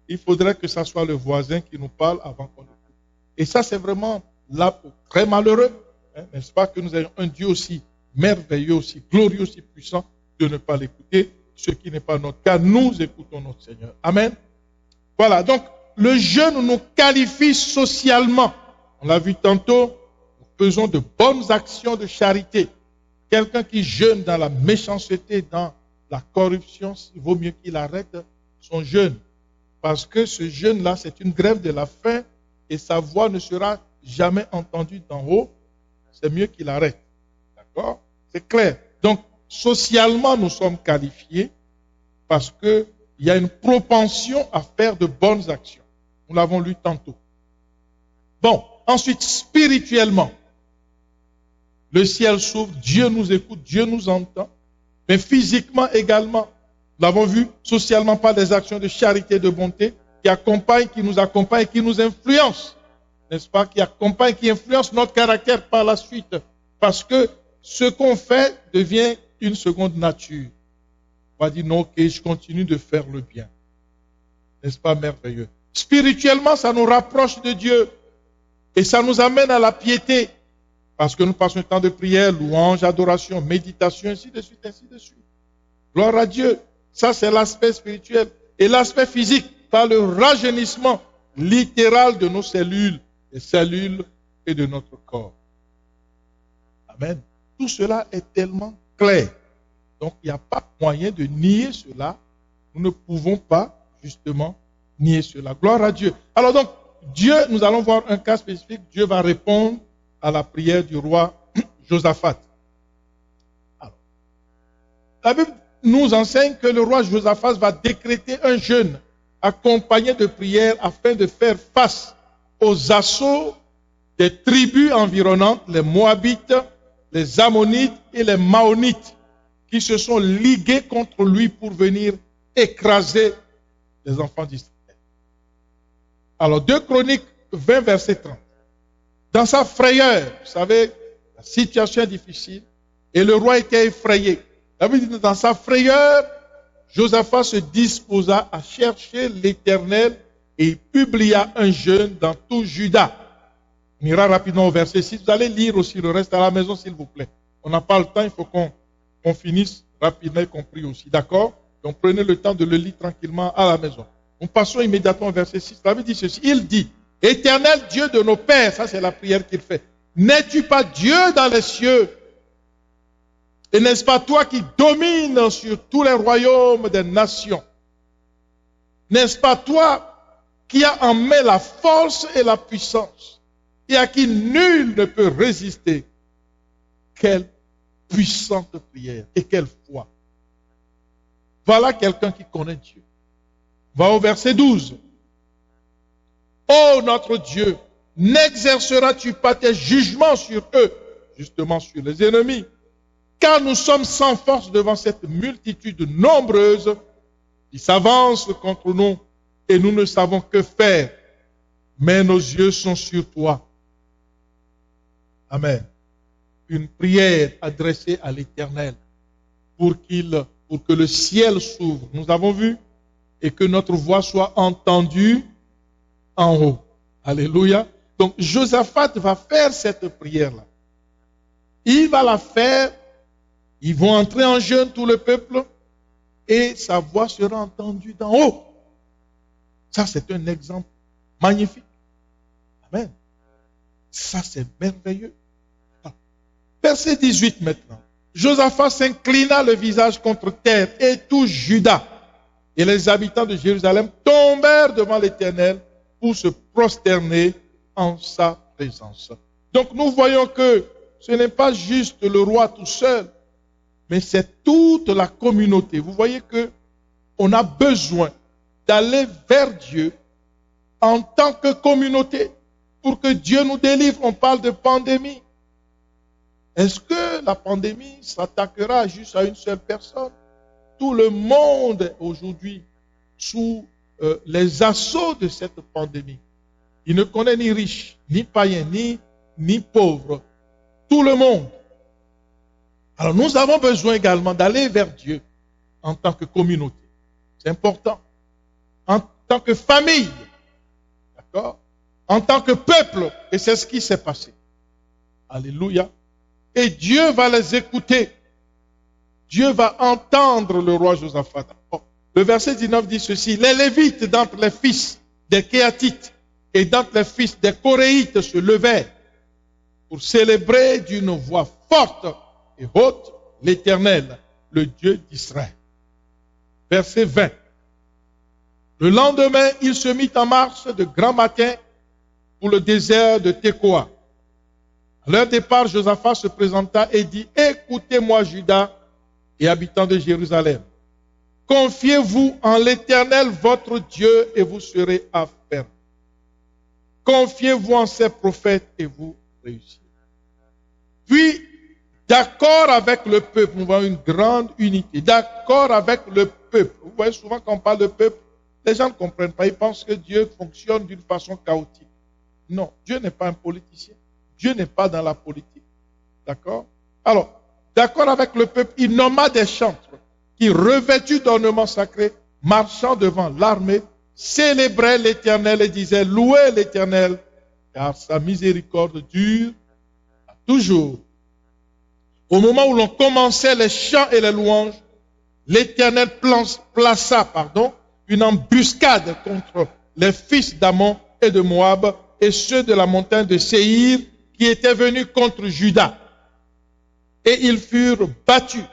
Il faudrait que ce soit le voisin qui nous parle avant qu'on écoute. Et ça, c'est vraiment là très malheureux. Hein, n'est-ce pas que nous ayons un Dieu aussi merveilleux, aussi glorieux, aussi puissant, de ne pas l'écouter, ce qui n'est pas notre cas. Nous écoutons notre Seigneur. Amen. Voilà, donc le jeûne nous qualifie socialement. On l'a vu tantôt, nous faisons de bonnes actions de charité. Quelqu'un qui jeûne dans la méchanceté, dans la corruption, il vaut mieux qu'il arrête son jeûne. Parce que ce jeûne-là, c'est une grève de la faim et sa voix ne sera jamais entendue d'en haut. C'est mieux qu'il arrête. D'accord? C'est clair. Donc, socialement, nous sommes qualifiés parce qu'il y a une propension à faire de bonnes actions. Nous l'avons lu tantôt. Bon, ensuite, spirituellement, le ciel s'ouvre, Dieu nous écoute, Dieu nous entend, mais physiquement également. Nous l'avons vu socialement par des actions de charité, de bonté, qui nous accompagnent, qui nous influencent, n'est-ce pas, qui accompagnent, qui influencent notre caractère par la suite. Parce que ce qu'on fait devient une seconde nature. On va dire non, ok, je continue de faire le bien. N'est-ce pas merveilleux? Spirituellement, ça nous rapproche de Dieu et ça nous amène à la piété. Parce que nous passons un temps de prière, louange, adoration, méditation, ainsi de suite, ainsi de suite. Gloire à Dieu. Ça, c'est l'aspect spirituel. Et l'aspect physique, par le rajeunissement littéral de nos cellules, des cellules et de notre corps. Amen. Tout cela est tellement clair. Donc, il n'y a pas moyen de nier cela. Nous ne pouvons pas, justement, nier cela. Gloire à Dieu. Alors donc, Dieu, nous allons voir un cas spécifique. Dieu va répondre à la prière du roi Josaphat. Alors, la Bible nous enseigne que le roi Josaphat va décréter un jeûne accompagné de prières afin de faire face aux assauts des tribus environnantes, les Moabites, les Ammonites et les Maonites, qui se sont ligués contre lui pour venir écraser les enfants d'Israël. Alors, 2 Chroniques 20, verset 30. Dans sa frayeur, vous savez, la situation est difficile, et le roi était effrayé. La Bible dit, dans sa frayeur, Josaphat se disposa à chercher l'Éternel et il publia un jeûne dans tout Juda. On ira rapidement au verset 6. Vous allez lire aussi le reste à la maison, s'il vous plaît. On n'a pas le temps, il faut qu'on finisse rapidement et qu'on prie aussi. D'accord? Donc prenez le temps de le lire tranquillement à la maison. Nous passons immédiatement au verset 6. La Bible dit ceci. Il dit, Éternel Dieu de nos pères, ça c'est la prière qu'il fait. N'es-tu pas Dieu dans les cieux? Et n'est-ce pas toi qui domines sur tous les royaumes des nations? N'est-ce pas toi qui as en main la force et la puissance et à qui nul ne peut résister? Quelle puissante prière et quelle foi. Voilà quelqu'un qui connaît Dieu. Va au verset 12. Ô notre Dieu, n'exerceras-tu pas tes jugements sur eux, justement sur les ennemis, car nous sommes sans force devant cette multitude nombreuse qui s'avance contre nous et nous ne savons que faire, mais nos yeux sont sur toi. Amen. Une prière adressée à l'Éternel pour que le ciel s'ouvre. Nous avons vu, et que notre voix soit entendue en haut. Alléluia. Donc Josaphat va faire cette prière-là. Il va la faire, ils vont entrer en jeûne, tout le peuple, et sa voix sera entendue d'en haut. Ça, c'est un exemple magnifique. Amen. Ça, c'est merveilleux. Verset 18 maintenant. Josaphat s'inclina le visage contre terre et tout Juda et les habitants de Jérusalem tombèrent devant l'Éternel pour se prosterner en sa présence. Donc nous voyons que ce n'est pas juste le roi tout seul, mais c'est toute la communauté. Vous voyez que on a besoin d'aller vers Dieu en tant que communauté pour que Dieu nous délivre. On parle de pandémie. Est-ce que la pandémie s'attaquera juste à une seule personne? Tout le monde est aujourd'hui sous les assauts de cette pandémie. Il ne connaît ni riche, ni païen, ni pauvre. Tout le monde. Alors nous avons besoin également d'aller vers Dieu en tant que communauté. C'est important. En tant que famille. D'accord? En tant que peuple. Et c'est ce qui s'est passé. Alléluia. Et Dieu va les écouter. Dieu va entendre le roi Josaphat. Le verset 19 dit ceci. Les Lévites d'entre les fils des Kéatites et d'entre les fils des Coréites se levèrent pour célébrer d'une voix forte et haute l'Éternel, le Dieu d'Israël. Verset 20. Le lendemain, il se mit en marche de grand matin pour le désert de Tekoa. À leur départ, Josaphat se présenta et dit, écoutez-moi, Juda et habitants de Jérusalem. Confiez-vous en l'Éternel, votre Dieu, et vous serez affermis. Confiez-vous en ses prophètes et vous réussirez. Puis, d'accord avec le peuple, nous voyons une grande unité. D'accord avec le peuple. Vous voyez souvent quand on parle de peuple, les gens ne comprennent pas. Ils pensent que Dieu fonctionne d'une façon chaotique. Non, Dieu n'est pas un politicien. Dieu n'est pas dans la politique. D'accord? Alors, d'accord avec le peuple, il nomma des chantres qui, revêtus d'ornements sacrés, marchant devant l'armée, célébraient l'Éternel et disaient, louez l'Éternel, car sa miséricorde dure à toujours. Au moment où l'on commençait les chants et les louanges, l'Éternel plaça une embuscade contre les fils d'Ammon et de Moab et ceux de la montagne de Séhir qui étaient venus contre Juda. Et ils furent battus.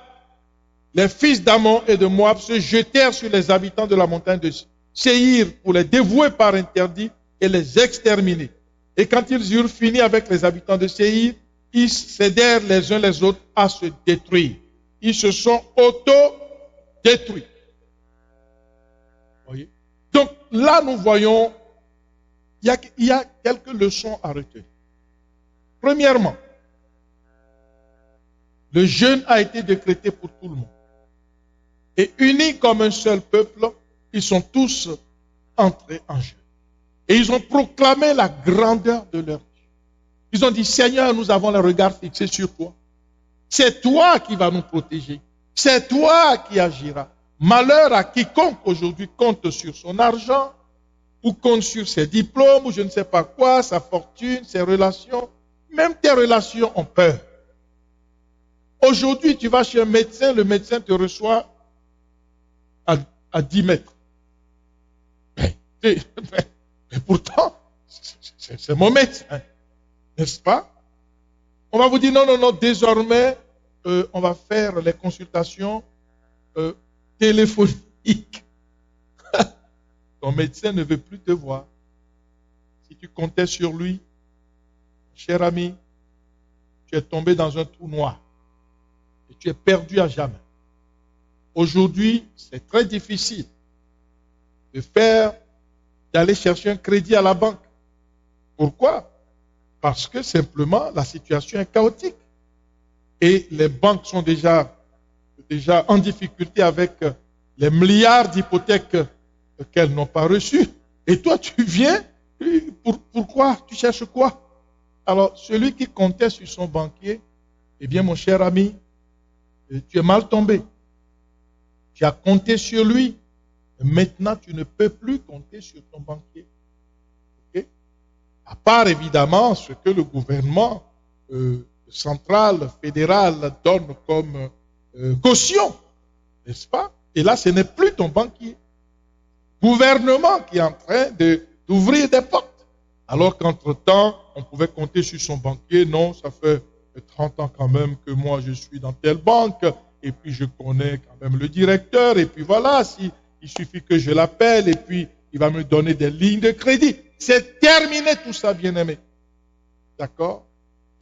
Les fils d'Ammon et de Moab se jetèrent sur les habitants de la montagne de Séhir pour les dévouer par interdit et les exterminer. Et quand ils eurent fini avec les habitants de Séhir, ils cédèrent les uns les autres à se détruire. Ils se sont auto-détruits. Voyez? Donc là, nous voyons, il y a quelques leçons à retenir. Premièrement, le jeûne a été décrété pour tout le monde. Et unis comme un seul peuple, ils sont tous entrés en jeûne. Et ils ont proclamé la grandeur de leur Dieu. Ils ont dit, Seigneur, nous avons le regard fixé sur toi. C'est toi qui vas nous protéger. C'est toi qui agiras. Malheur à quiconque aujourd'hui compte sur son argent, ou compte sur ses diplômes, ou je ne sais pas quoi, sa fortune, ses relations. Même tes relations ont peur. Aujourd'hui, tu vas chez un médecin, le médecin te reçoit à 10 mètres. Mais pourtant, c'est mon médecin. N'est-ce pas? On va vous dire, non, désormais, on va faire les consultations téléphoniques. ton médecin ne veut plus te voir. Si tu comptais sur lui, cher ami, tu es tombé dans un trou noir et tu es perdu à jamais. Aujourd'hui, c'est très difficile d'aller chercher un crédit à la banque. Pourquoi? Parce que simplement la situation est chaotique et les banques sont déjà en difficulté avec les milliards d'hypothèques qu'elles n'ont pas reçues. Et toi, tu viens, pourquoi? Tu cherches quoi? Alors, celui qui comptait sur son banquier, eh bien, mon cher ami, tu es mal tombé. Tu as compté sur lui. Maintenant, tu ne peux plus compter sur ton banquier. Okay? À part, évidemment, ce que le gouvernement central, fédéral donne comme caution. N'est-ce pas? Et là, ce n'est plus ton banquier. Gouvernement qui est en train d'ouvrir des portes. Alors qu'entre-temps, on pouvait compter sur son banquier. Non, ça fait 30 ans quand même que moi, je suis dans telle banque. Et puis, je connais quand même le directeur. Et puis voilà, il suffit que je l'appelle. Et puis, il va me donner des lignes de crédit. C'est terminé tout ça, bien-aimé. D'accord?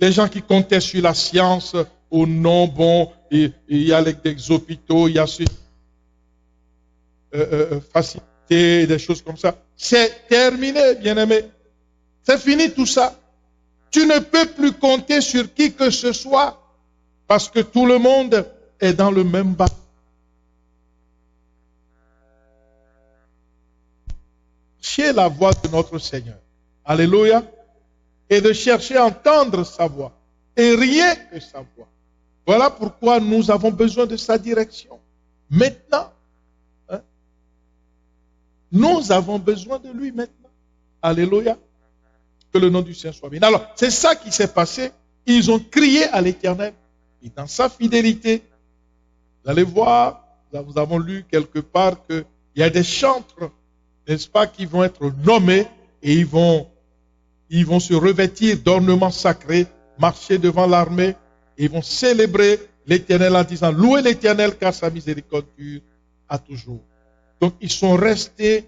Les gens qui comptaient sur la science, au non, bon, il y a des hôpitaux, il y a facilité, des choses comme ça. C'est terminé, bien-aimé. C'est fini tout ça. Tu ne peux plus compter sur qui que ce soit parce que tout le monde est dans le même bateau. Cherchez la voix de notre Seigneur. Alléluia. Et de chercher à entendre sa voix. Et rien que sa voix. Voilà pourquoi nous avons besoin de sa direction. Maintenant, hein, nous avons besoin de lui maintenant. Alléluia. Que le nom du Seigneur soit béni. Alors, c'est ça qui s'est passé. Ils ont crié à l'Éternel. Et dans sa fidélité, vous allez voir, nous avons lu quelque part qu'il y a des chantres, n'est-ce pas, qui vont être nommés et ils vont se revêtir d'ornements sacrés, marcher devant l'armée et ils vont célébrer l'Éternel en disant, louez l'Éternel car sa miséricorde dure à toujours. Donc, ils sont restés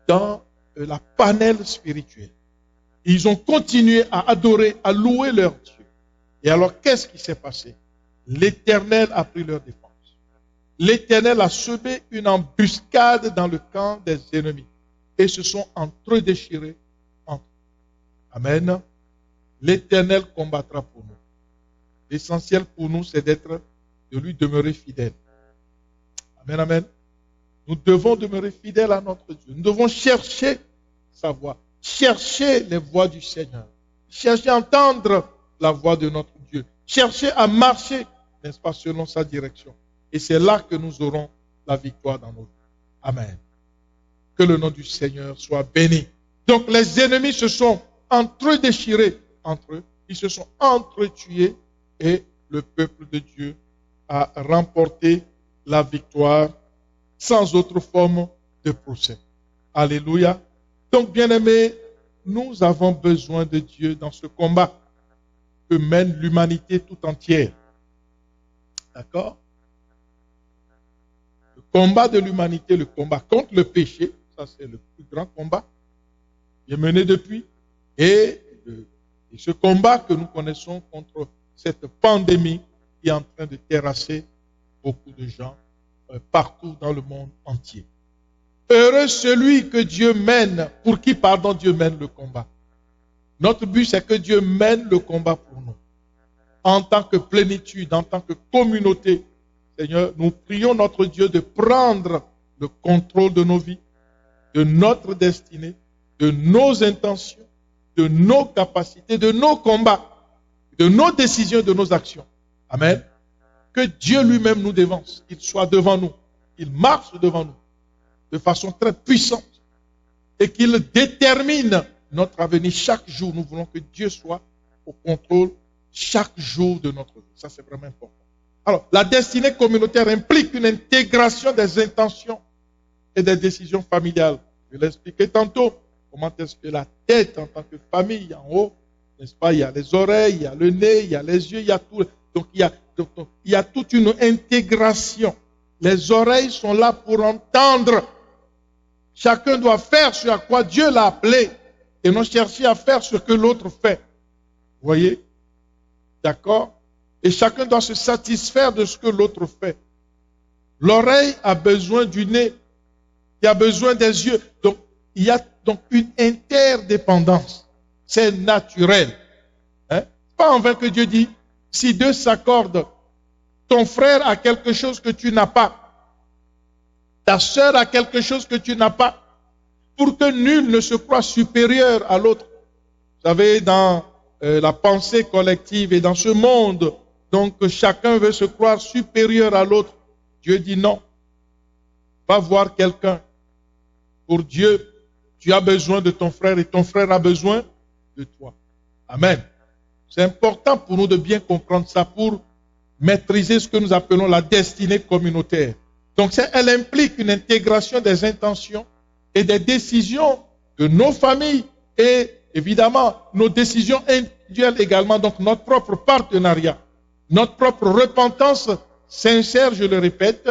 dans la panelle spirituelle. Ils ont continué à adorer, à louer leur Dieu. Et alors, qu'est-ce qui s'est passé? L'Éternel a pris leur défense. L'Éternel a semé une embuscade dans le camp des ennemis. Et se sont entre-déchirés entre eux. Amen. L'Éternel combattra pour nous. L'essentiel pour nous, c'est de lui demeurer fidèle. Amen, amen. Nous devons demeurer fidèles à notre Dieu. Nous devons chercher sa voix. Chercher les voix du Seigneur. Chercher à entendre la voix de notre Dieu. Chercher à marcher, n'est-ce pas, selon sa direction. Et c'est là que nous aurons la victoire dans nos vies. Amen. Que le nom du Seigneur soit béni. Donc les ennemis se sont entre-déchirés entre eux. Ils se sont entre-tués et le peuple de Dieu a remporté la victoire sans autre forme de procès. Alléluia. Donc, bien-aimés, nous avons besoin de Dieu dans ce combat que mène l'humanité tout entière. D'accord? Le combat de l'humanité, le combat contre le péché, ça c'est le plus grand combat qui est mené depuis. Et ce combat que nous connaissons contre cette pandémie qui est en train de terrasser beaucoup de gens partout dans le monde entier. Heureux celui que Dieu mène, pour qui, pardon, Dieu mène le combat. Notre but, c'est que Dieu mène le combat pour nous. En tant que plénitude, en tant que communauté, Seigneur, nous prions notre Dieu de prendre le contrôle de nos vies, de notre destinée, de nos intentions, de nos capacités, de nos combats, de nos décisions, de nos actions. Amen. Que Dieu lui-même nous dévance, qu'il soit devant nous, qu'il marche devant nous de façon très puissante et qu'il détermine notre avenir chaque jour. Nous voulons que Dieu soit au contrôle chaque jour de notre vie. Ça, c'est vraiment important. Alors, la destinée communautaire implique une intégration des intentions et des décisions familiales. Je l'ai expliqué tantôt. Comment est-ce que la tête en tant que famille, en haut, n'est-ce pas, il y a les oreilles, il y a le nez, il y a les yeux, il y a tout. Donc, il y a toute une intégration. Les oreilles sont là pour entendre. Chacun doit faire ce à quoi Dieu l'a appelé et non chercher à faire ce que l'autre fait. Vous voyez? D'accord? Et chacun doit se satisfaire de ce que l'autre fait. L'oreille a besoin du nez, il a besoin des yeux. Donc, il y a donc une interdépendance. C'est naturel. Hein? Pas en vain que Dieu dit, si deux s'accordent, ton frère a quelque chose que tu n'as pas. Ta sœur a quelque chose que tu n'as pas. Pour que nul ne se croie supérieur à l'autre. Vous savez, dans la pensée collective et dans ce monde, donc chacun veut se croire supérieur à l'autre. Dieu dit non. Va voir quelqu'un. Pour Dieu, tu as besoin de ton frère et ton frère a besoin de toi. Amen. C'est important pour nous de bien comprendre ça pour maîtriser ce que nous appelons la destinée communautaire. Donc, elle implique une intégration des intentions et des décisions de nos familles et évidemment nos décisions individuelles également, donc notre propre partenariat, notre propre repentance sincère, je le répète,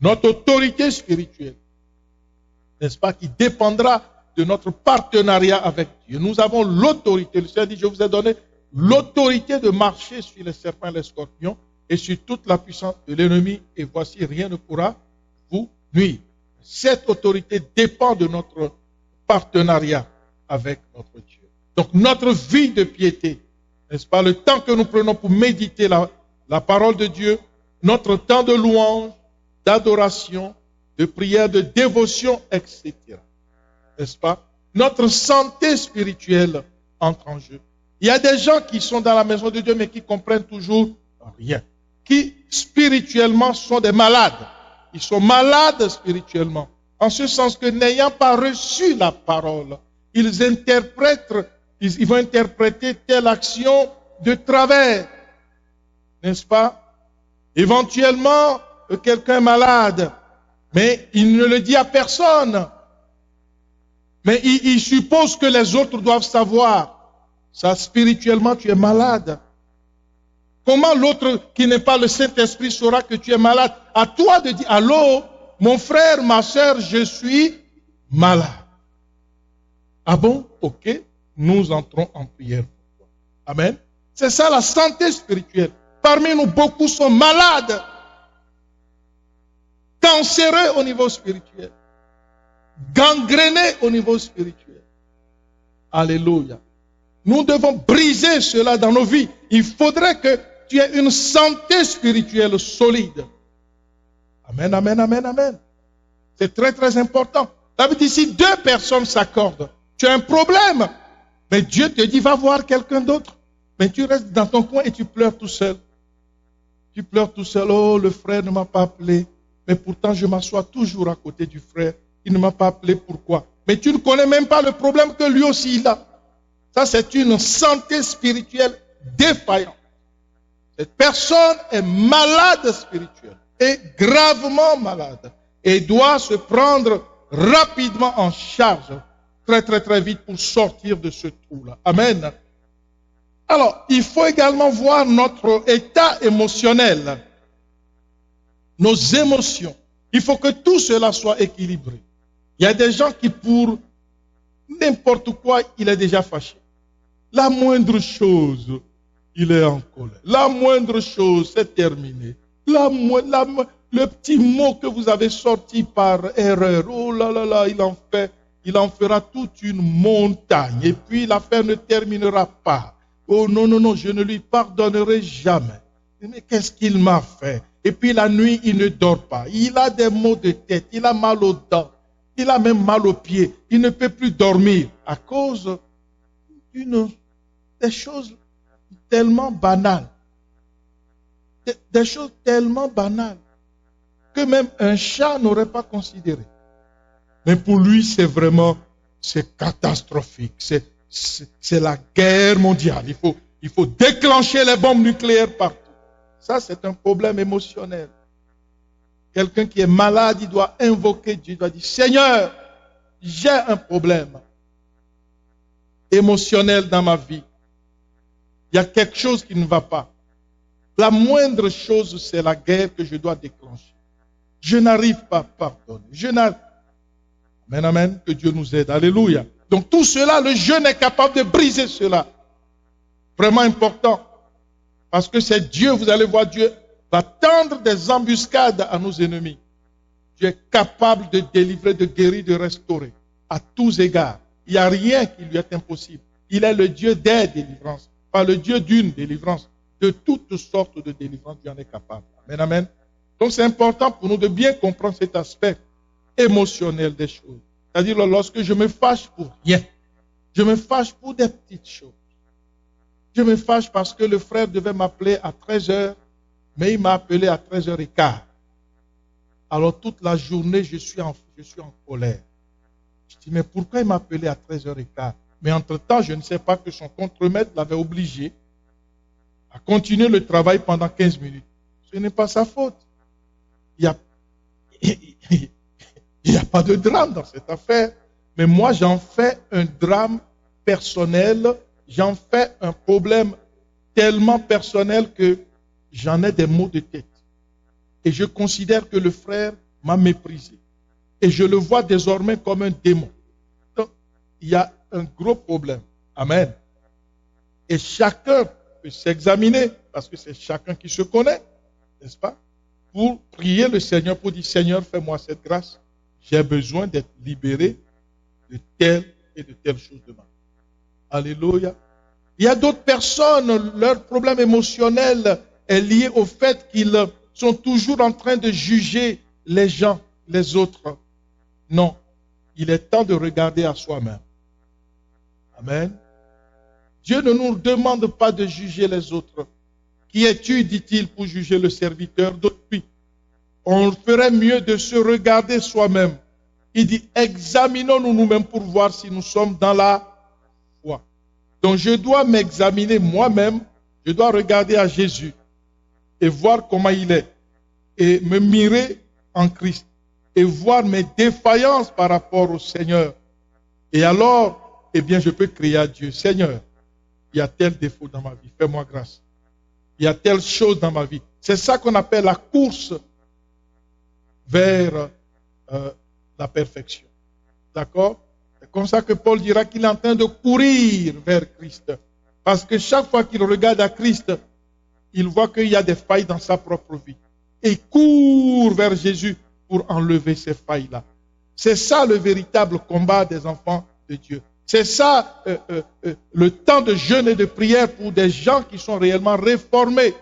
notre autorité spirituelle, n'est-ce pas, qui dépendra de notre partenariat avec Dieu. Nous avons l'autorité, le Seigneur dit, je vous ai donné l'autorité de marcher sur les serpents et les scorpions et sur toute la puissance de l'ennemi, et voici, rien ne pourra vous nuire. Cette autorité dépend de notre partenariat avec notre Dieu. Donc notre vie de piété, n'est-ce pas, le temps que nous prenons pour méditer la parole de Dieu, notre temps de louange, d'adoration, de prière, de dévotion, etc. N'est-ce pas? Notre santé spirituelle entre en jeu. Il y a des gens qui sont dans la maison de Dieu mais qui comprennent toujours rien. Qui spirituellement sont des malades. Ils sont malades spirituellement. En ce sens que n'ayant pas reçu la parole, ils vont interpréter telle action de travers. N'est-ce pas? Éventuellement, quelqu'un est malade, mais il ne le dit à personne. Mais il suppose que les autres doivent savoir. Ça, spirituellement, tu es malade. Comment l'autre qui n'est pas le Saint-Esprit saura que tu es malade? À toi de dire, allô, mon frère, ma soeur, je suis malade. Ah bon? Ok, nous entrons en prière pour toi. Amen. C'est ça la santé spirituelle. Parmi nous, beaucoup sont malades, cancéreux au niveau spirituel, gangrénés au niveau spirituel. Alléluia. Nous devons briser cela dans nos vies. Il faudrait que tu aies une santé spirituelle solide. Amen, amen, amen, amen. C'est très, très important. Ça veut dire, si deux personnes s'accordent, tu as un problème. Mais Dieu te dit, va voir quelqu'un d'autre. Mais tu restes dans ton coin et tu pleures tout seul. Tu pleures tout seul. Oh, le frère ne m'a pas appelé. Mais pourtant, je m'assois toujours à côté du frère. Il ne m'a pas appelé. Pourquoi? Mais tu ne connais même pas le problème que lui aussi il a. Ça, c'est une santé spirituelle défaillante. Cette personne est malade spirituelle, est gravement malade et doit se prendre rapidement en charge, très très très vite pour sortir de ce trou-là. Amen. Alors, il faut également voir notre état émotionnel, nos émotions. Il faut que tout cela soit équilibré. Il y a des gens qui, pour n'importe quoi, il est déjà fâché. La moindre chose, il est en colère. La moindre chose, c'est terminé. Le petit mot que vous avez sorti par erreur, oh là là là, il en fera toute une montagne. Et puis l'affaire ne terminera pas. Oh non, non, non, je ne lui pardonnerai jamais. Mais qu'est-ce qu'il m'a fait? Et puis la nuit, il ne dort pas. Il a des maux de tête, il a mal aux dents, il a même mal aux pieds. Il ne peut plus dormir à cause des choses tellement banales. Des choses tellement banales que même un chat n'aurait pas considéré. Mais pour lui, c'est catastrophique. C'est la guerre mondiale. Il faut déclencher les bombes nucléaires partout. Ça, c'est un problème émotionnel. Quelqu'un qui est malade, il doit invoquer Dieu. Il doit dire, Seigneur, j'ai un problème émotionnel dans ma vie. Il y a quelque chose qui ne va pas. La moindre chose, c'est la guerre que je dois déclencher. Je n'arrive pas à pardonner. Amen, amen. Que Dieu nous aide. Alléluia. Donc tout cela, le jeûne est capable de briser cela. Vraiment important. Parce que c'est Dieu, vous allez voir, Dieu va tendre des embuscades à nos ennemis. Dieu est capable de délivrer, de guérir, de restaurer. À tous égards. Il n'y a rien qui lui est impossible. Il est le Dieu des délivrances. Pas le Dieu d'une délivrance. De toutes sortes de délivrances, Dieu en est capable. Amen, amen. Donc c'est important pour nous de bien comprendre cet aspect émotionnel des choses. C'est-à-dire lorsque je me fâche pour rien, je me fâche pour des petites choses. Je me fâche parce que le frère devait m'appeler à 13h, mais il m'a appelé à 13h15. Alors toute la journée, je suis en colère. Je dis, mais pourquoi il m'a appelé à 13h15? Mais entre-temps, je ne sais pas que son contremaître l'avait obligé à continuer le travail pendant 15 minutes. Ce n'est pas sa faute. Il n'y a pas de drame dans cette affaire. Mais moi, j'en fais un drame personnel. J'en fais un problème tellement personnel que j'en ai des maux de tête. Et je considère que le frère m'a méprisé. Et je le vois désormais comme un démon. Donc, il y a un gros problème. Amen. Et chacun peut s'examiner, parce que c'est chacun qui se connaît, n'est-ce pas? Pour prier le Seigneur, pour dire, Seigneur, fais-moi cette grâce. J'ai besoin d'être libéré de telle et de telle chose de ma vie. Alléluia. Il y a d'autres personnes, leur problème émotionnel est lié au fait qu'ils sont toujours en train de juger les gens, les autres. Non, il est temps de regarder à soi-même. Amen. Dieu ne nous demande pas de juger les autres. Qui es-tu, dit-il, pour juger le serviteur d'autrui? On ferait mieux de se regarder soi-même. Il dit, examinons-nous nous-mêmes pour voir si nous sommes dans la foi. Donc je dois m'examiner moi-même, je dois regarder à Jésus et voir comment il est et me mirer en Christ et voir mes défaillances par rapport au Seigneur. Et alors, eh bien, je peux crier à Dieu, Seigneur, il y a tel défaut dans ma vie, fais-moi grâce. Il y a telle chose dans ma vie. C'est ça qu'on appelle la course vers la perfection. D'accord? C'est comme ça que Paul dira qu'il est en train de courir vers Christ. Parce que chaque fois qu'il regarde à Christ, il voit qu'il y a des failles dans sa propre vie. Et il court vers Jésus pour enlever ces failles-là. C'est ça le véritable combat des enfants de Dieu. C'est ça le temps de jeûne et de prière pour des gens qui sont réellement réformés.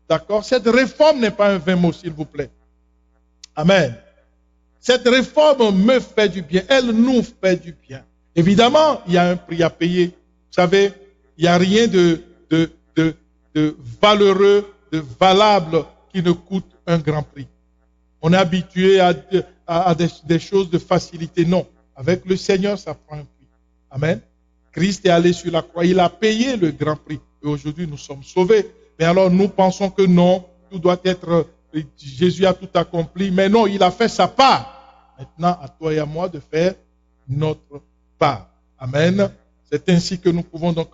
D'accord? Cette réforme n'est pas un vain mot, s'il vous plaît. Amen. Cette réforme me fait du bien. Elle nous fait du bien. Évidemment, il y a un prix à payer. Vous savez, il n'y a rien de valeureux, de valable qui ne coûte un grand prix. On est habitué à des choses de facilité. Non. Avec le Seigneur, ça prend un prix. Amen. Christ est allé sur la croix. Il a payé le grand prix. Et aujourd'hui, nous sommes sauvés. Mais alors, nous pensons que non, tout doit être... Jésus a tout accompli. Mais non, il a fait sa part. Maintenant, à toi et à moi de faire notre part. Amen. C'est ainsi que nous pouvons donc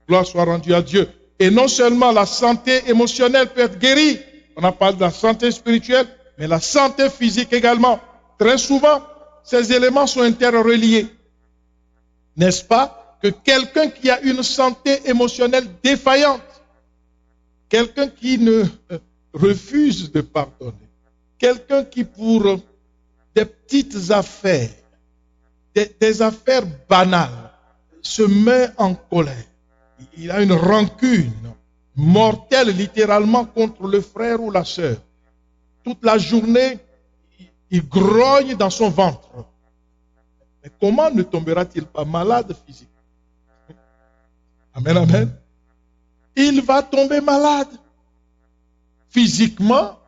gloire soit rendue à Dieu. Et non seulement la santé émotionnelle peut être guérie, on a parlé de la santé spirituelle, mais la santé physique également. Très souvent, ces éléments sont interreliés. N'est-ce pas que quelqu'un qui a une santé émotionnelle défaillante, quelqu'un qui ne refuse de pardonner, quelqu'un qui pour des petites affaires, des affaires banales, se met en colère. Il a une rancune mortelle littéralement contre le frère ou la sœur. Toute la journée, il grogne dans son ventre. Mais comment ne tombera-t-il pas malade physiquement? Amen, amen. Il va tomber malade. Physiquement,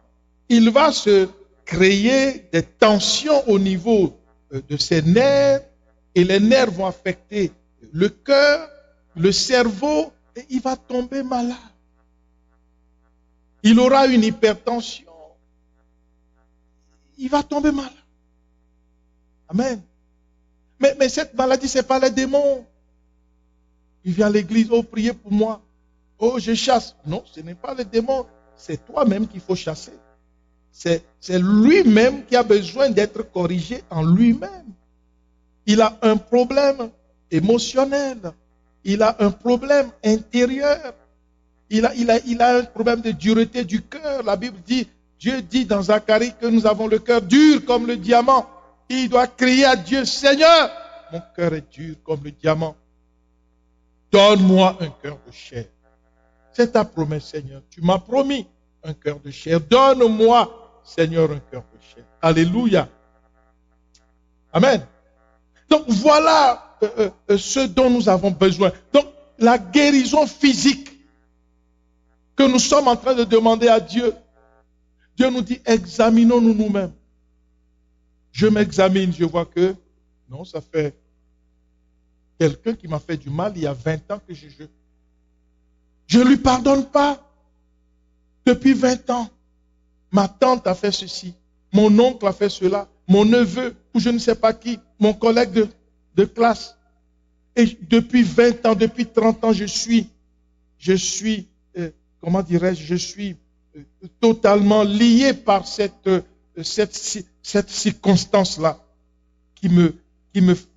il va se créer des tensions au niveau de ses nerfs et les nerfs vont affecter le cœur, le cerveau et il va tomber malade. Il aura une hypertension. Il va tomber malade. Amen. Mais cette maladie, ce n'est pas les démons. Il vient à l'église, oh, priez pour moi. Oh, je chasse. Non, ce n'est pas les démons. C'est toi-même qu'il faut chasser. c'est lui-même qui a besoin d'être corrigé en lui-même. Il a un problème émotionnel. Il a un problème intérieur. Il a un problème de dureté du cœur. La Bible dit, Dieu dit dans Zacharie que nous avons le cœur dur comme le diamant. Il doit crier à Dieu, Seigneur, mon cœur est dur comme le diamant. Donne-moi un cœur de chair. C'est ta promesse, Seigneur. Tu m'as promis un cœur de chair. Donne-moi, Seigneur, un cœur de chair. Alléluia. Amen. Donc voilà ce dont nous avons besoin. Donc la guérison physique que nous sommes en train de demander à Dieu. Dieu nous dit, examinons-nous nous-mêmes. Je m'examine, je vois que, non, ça fait quelqu'un qui m'a fait du mal il y a 20 ans que je ne lui pardonne pas. Depuis 20 ans, ma tante a fait ceci, mon oncle a fait cela, mon neveu, ou je ne sais pas qui, mon collègue de classe. Et depuis 20 ans, depuis 30 ans, je suis comment dirais-je, je suis totalement lié par cette circonstance-là qui me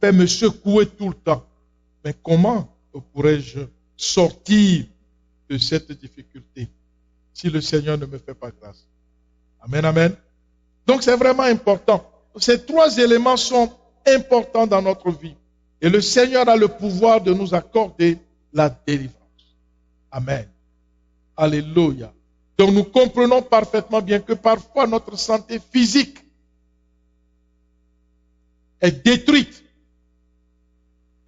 fait me secouer tout le temps. Mais comment pourrais-je sortir de cette difficulté si le Seigneur ne me fait pas grâce? Amen, amen. Donc c'est vraiment important. Ces trois éléments sont importants dans notre vie. Et le Seigneur a le pouvoir de nous accorder la délivrance. Amen. Alléluia. Donc nous comprenons parfaitement bien que parfois notre santé physique est détruite.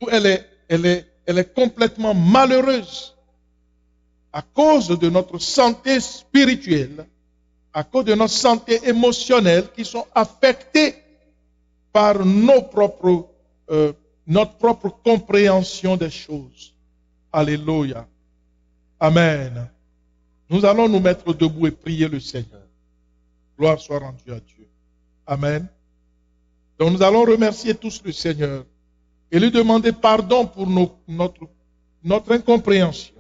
Ou elle est complètement malheureuse à cause de notre santé spirituelle, à cause de notre santé émotionnelle qui sont affectées par notre propre compréhension des choses. Alléluia. Amen. Nous allons nous mettre debout et prier le Seigneur. Gloire soit rendue à Dieu. Amen. Donc nous allons remercier tous le Seigneur et lui demander pardon pour notre incompréhension.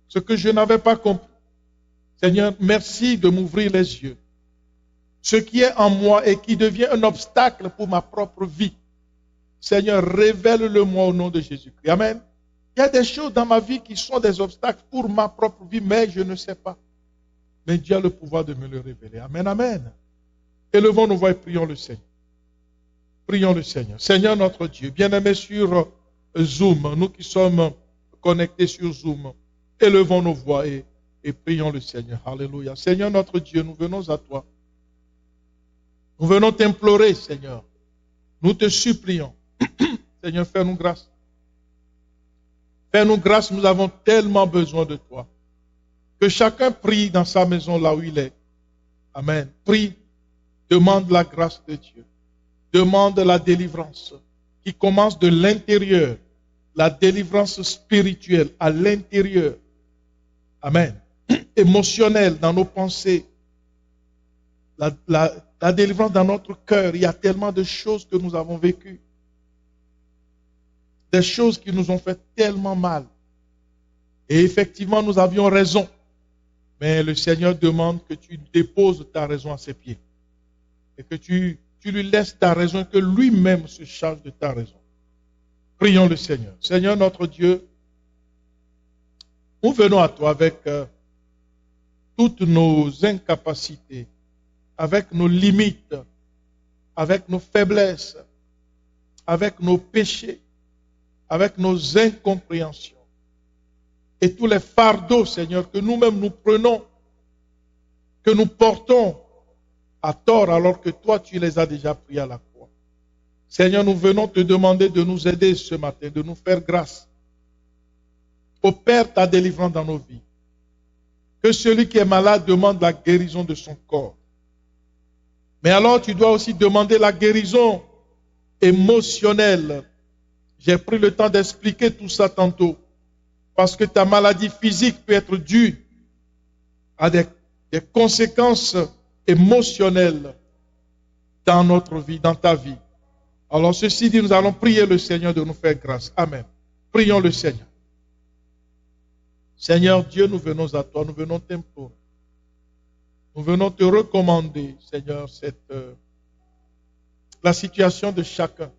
Ce que je n'avais pas compris. Seigneur, merci de m'ouvrir les yeux. Ce qui est en moi et qui devient un obstacle pour ma propre vie. Seigneur, révèle-le-moi au nom de Jésus-Christ. Amen. Il y a des choses dans ma vie qui sont des obstacles pour ma propre vie, mais je ne sais pas. Mais Dieu a le pouvoir de me le révéler. Amen, amen. Élevons nos voix et prions le Seigneur. Prions le Seigneur. Seigneur notre Dieu, bien-aimé sur Zoom, nous qui sommes connectés sur Zoom, élevons nos voix et prions le Seigneur. Alléluia. Seigneur notre Dieu, nous venons à toi. Nous venons t'implorer, Seigneur. Nous te supplions. Seigneur, fais-nous grâce. Fais-nous grâce, nous avons tellement besoin de toi. Que chacun prie dans sa maison là où il est. Amen. Prie, demande la grâce de Dieu. Demande la délivrance qui commence de l'intérieur. La délivrance spirituelle à l'intérieur. Amen. Émotionnelle dans nos pensées. La délivrance dans notre cœur. Il y a tellement de choses que nous avons vécues. Des choses qui nous ont fait tellement mal. Et effectivement, nous avions raison. Mais le Seigneur demande que tu déposes ta raison à ses pieds. Et que tu lui laisses ta raison, que lui-même se charge de ta raison. Prions le Seigneur. Seigneur notre Dieu, nous venons à toi avec toutes nos incapacités, avec nos limites, avec nos faiblesses, avec nos péchés, avec nos incompréhensions et tous les fardeaux, Seigneur, que nous-mêmes nous prenons, que nous portons à tort alors que toi, tu les as déjà pris à la croix. Seigneur, nous venons te demander de nous aider ce matin, de nous faire grâce. Opère ta délivrance dans nos vies. Que celui qui est malade demande la guérison de son corps. Mais alors, tu dois aussi demander la guérison émotionnelle. J'ai pris le temps d'expliquer tout ça tantôt. Parce que ta maladie physique peut être due à des conséquences émotionnelles dans notre vie, dans ta vie. Alors ceci dit, nous allons prier le Seigneur de nous faire grâce. Amen. Prions le Seigneur. Seigneur Dieu, nous venons à toi, nous venons t'implorer. Nous venons te recommander, Seigneur, la situation de chacun.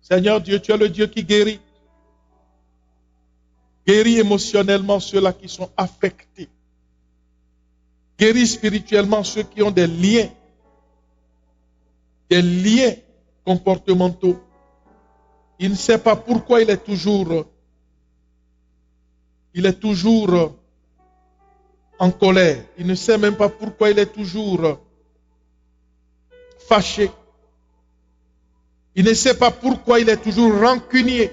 Seigneur Dieu, tu es le Dieu qui guérit. Guéris émotionnellement ceux-là qui sont affectés. Guéris spirituellement ceux qui ont des liens comportementaux. Il ne sait pas pourquoi il est toujours en colère. Il ne sait même pas pourquoi il est toujours fâché. Il ne sait pas pourquoi il est toujours rancunier.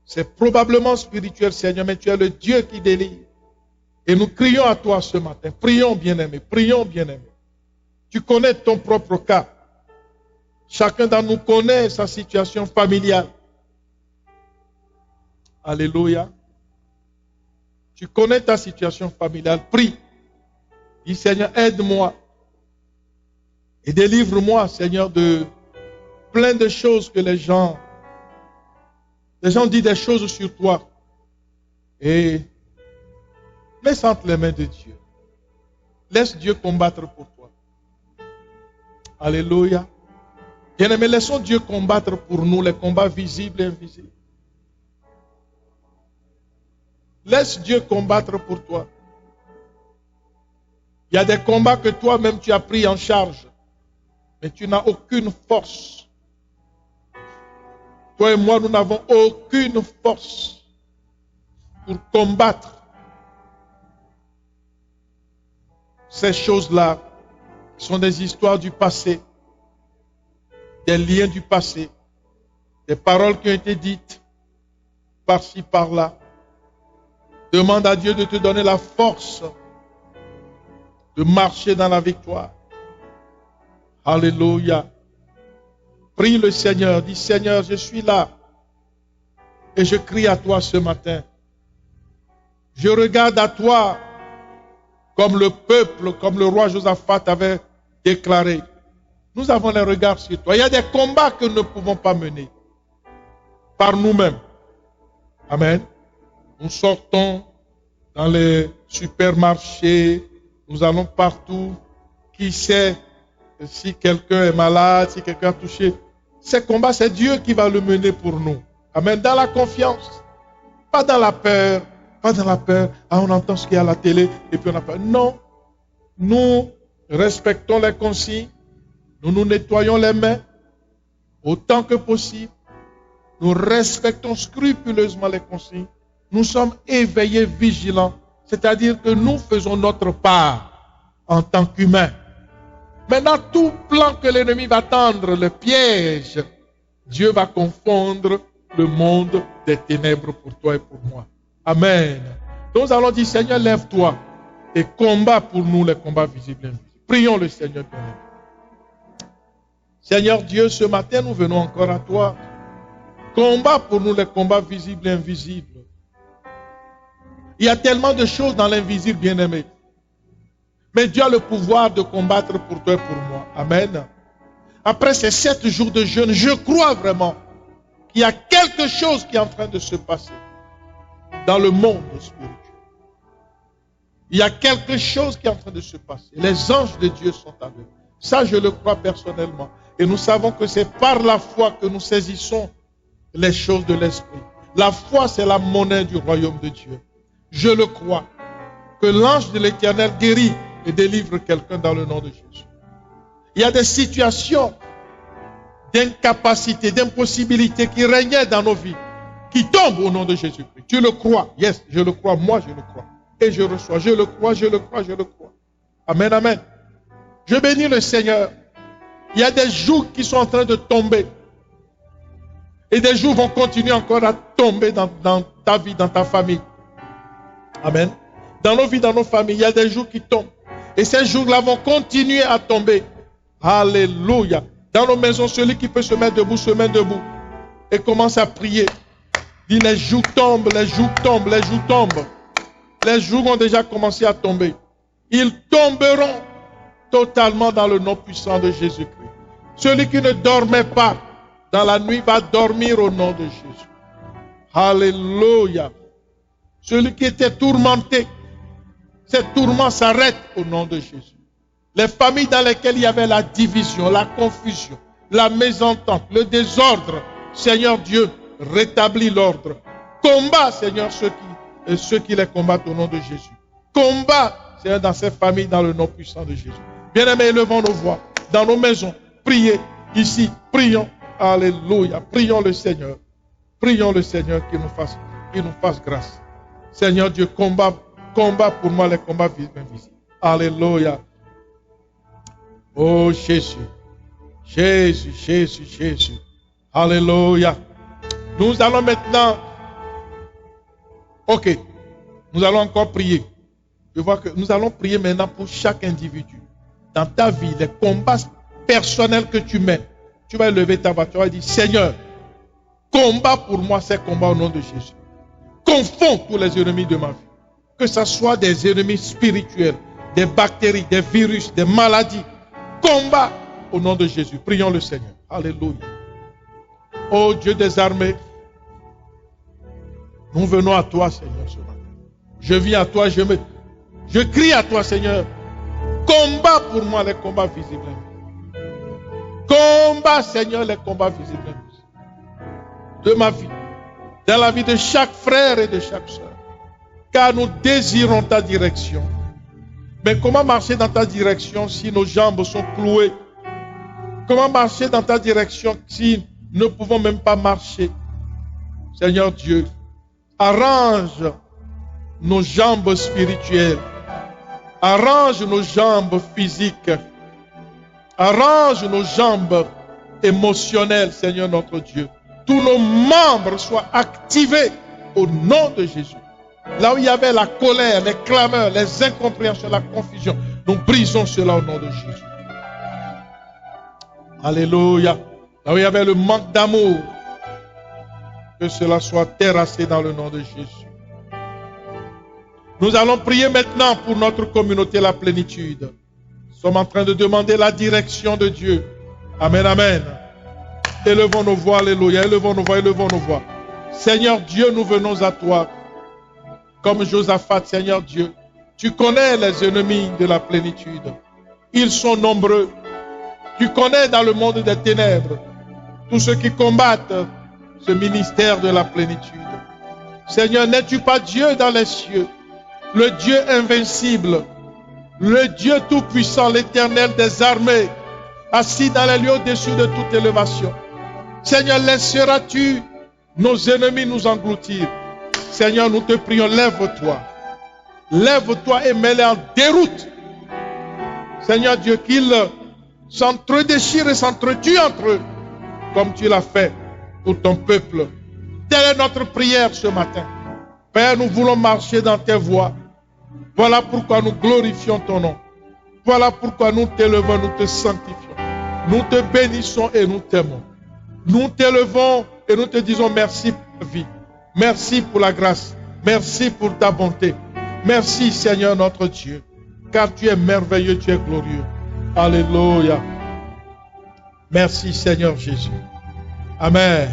C'est probablement spirituel, Seigneur, mais tu es le Dieu qui délivre. Et nous crions à toi ce matin. Prions, bien-aimés, prions, bien-aimés. Tu connais ton propre cas. Chacun d'entre nous connaît sa situation familiale. Alléluia. Tu connais ta situation familiale. Prie. Dis, Seigneur, aide-moi. Et délivre-moi, Seigneur, de plein de choses que les gens disent des choses sur toi. Et laisse entre les mains de Dieu. Laisse Dieu combattre pour toi. Alléluia. Bien-aimés, laissons Dieu combattre pour nous les combats visibles et invisibles. Laisse Dieu combattre pour toi. Il y a des combats que toi-même tu as pris en charge, mais tu n'as aucune force. Toi et moi, nous n'avons aucune force pour combattre ces choses-là, qui sont des histoires du passé, des liens du passé, des paroles qui ont été dites par-ci, par-là. Demande à Dieu de te donner la force de marcher dans la victoire. Alléluia. Prie le Seigneur. Dis, Seigneur, je suis là. Et je crie à toi ce matin. Je regarde à toi comme le peuple, comme le roi Josaphat avait déclaré. Nous avons les regards sur toi. Il y a des combats que nous ne pouvons pas mener par nous-mêmes. Amen. Nous sortons dans les supermarchés, nous allons partout. Qui sait si quelqu'un est malade, si quelqu'un a touché. Ces combats, c'est Dieu qui va le mener pour nous. Amen. Dans la confiance, pas dans la peur. Pas dans la peur. Ah, on entend ce qu'il y a à la télé et puis on a peur. Non. Nous respectons les consignes. Nous nous nettoyons les mains autant que possible. Nous respectons scrupuleusement les consignes. Nous sommes éveillés, vigilants. C'est-à-dire que nous faisons notre part en tant qu'humains. Maintenant, tout plan que l'ennemi va tendre, le piège, Dieu va confondre le monde des ténèbres pour toi et pour moi. Amen. Nous allons dire, Seigneur, lève-toi et combat pour nous les combats visibles et invisibles. Prions le Seigneur bien-aimé. Seigneur Dieu, ce matin, nous venons encore à toi. Combat pour nous les combats visibles et invisibles. Il y a tellement de choses dans l'invisible, bien-aimé. Mais Dieu a le pouvoir de combattre pour toi et pour moi. Amen. Après ces 7 jours de jeûne, je crois vraiment qu'il y a quelque chose qui est en train de se passer dans le monde spirituel. Il y a quelque chose qui est en train de se passer. Les anges de Dieu sont avec nous. Ça, je le crois personnellement. Et nous savons que c'est par la foi que nous saisissons les choses de l'esprit. La foi, c'est la monnaie du royaume de Dieu. Je le crois. Que l'ange de l'Éternel guérit et délivre quelqu'un dans le nom de Jésus. Il y a des situations d'incapacité, d'impossibilité qui régnaient dans nos vies, qui tombent au nom de Jésus-Christ. Tu le crois? Yes, je le crois. Moi, je le crois. Et je reçois. Je le crois, je le crois, je le crois. Amen, amen. Je bénis le Seigneur. Il y a des jours qui sont en train de tomber. Et des jours vont continuer encore à tomber dans ta vie, dans ta famille. Amen. Dans nos vies, dans nos familles, il y a des jours qui tombent. Et ces jours-là vont continuer à tomber. Alléluia. Dans nos maisons, celui qui peut se mettre debout, se met debout. Et commence à prier. Dit, les jours tombent, les jours tombent, les jours tombent. Les jours ont déjà commencé à tomber. Ils tomberont totalement dans le nom puissant de Jésus-Christ. Celui qui ne dormait pas dans la nuit va dormir au nom de Jésus. Alléluia. Celui qui était tourmenté ces tourments s'arrêtent au nom de Jésus. Les familles dans lesquelles il y avait la division, la confusion, la mésentente, le désordre, Seigneur Dieu, rétablis l'ordre. Combat, Seigneur, ceux qui les combattent au nom de Jésus. Combat, Seigneur, dans ces familles, dans le nom puissant de Jésus. Bien-aimés, élevons nos voix dans nos maisons. Priez ici, prions. Alléluia. Prions le Seigneur. Prions le Seigneur qu'il nous fasse grâce. Seigneur Dieu, combat pour moi les combats invisibles. Alléluia. Oh Jésus. Jésus, Jésus, Jésus. Alléluia. Nous allons maintenant. Ok. Nous allons encore prier. Je vois que nous allons prier maintenant pour chaque individu. Dans ta vie, les combats personnels que tu mets, tu vas lever ta voix, tu vas dire, Seigneur, combat pour moi ces combats au nom de Jésus. Confonds tous les ennemis de ma vie. Que ce soit des ennemis spirituels, des bactéries, des virus, des maladies. Combat au nom de Jésus. Prions le Seigneur. Alléluia. Ô Dieu des armées, nous venons à toi, Seigneur, ce matin. Je viens à toi, je crie à toi, Seigneur. Combat pour moi les combats visibles. Combat, Seigneur, les combats visibles de ma vie, dans la vie de chaque frère et de chaque soeur. Car nous désirons ta direction. Mais comment marcher dans ta direction si nos jambes sont clouées? Comment marcher dans ta direction si nous ne pouvons même pas marcher? Seigneur Dieu, arrange nos jambes spirituelles. Arrange nos jambes physiques. Arrange nos jambes émotionnelles, Seigneur notre Dieu. Tous nos membres soient activés au nom de Jésus. Là où il y avait la colère, les clameurs, les incompréhensions, la confusion, nous brisons cela au nom de Jésus. Alléluia. Là où il y avait le manque d'amour, que cela soit terrassé dans le nom de Jésus. Nous allons prier maintenant pour notre communauté, la plénitude. Nous sommes en train de demander la direction de Dieu. Amen, amen. Élevons nos voix, alléluia. Élevons nos voix, élevons nos voix. Seigneur Dieu, nous venons à toi. Comme Josaphat, Seigneur Dieu. Tu connais les ennemis de la plénitude. Ils sont nombreux. Tu connais dans le monde des ténèbres tous ceux qui combattent ce ministère de la plénitude. Seigneur, n'es-tu pas Dieu dans les cieux? Le Dieu invincible, le Dieu tout-puissant, l'Éternel des armées, assis dans les lieux au-dessus de toute élévation. Seigneur, laisseras-tu nos ennemis nous engloutir? Seigneur, nous te prions, lève-toi. Lève-toi et mets-les en déroute. Seigneur Dieu, qu'ils s'entre-déchirent et s'entretuent entre eux, comme tu l'as fait pour ton peuple. Telle est notre prière ce matin. Père, nous voulons marcher dans tes voies. Voilà pourquoi nous glorifions ton nom. Voilà pourquoi nous t'élevons, nous te sanctifions. Nous te bénissons et nous t'aimons. Nous t'élevons et nous te disons merci pour la vie. Merci pour la grâce. Merci pour ta bonté. Merci Seigneur notre Dieu. Car tu es merveilleux, tu es glorieux. Alléluia. Merci Seigneur Jésus. Amen.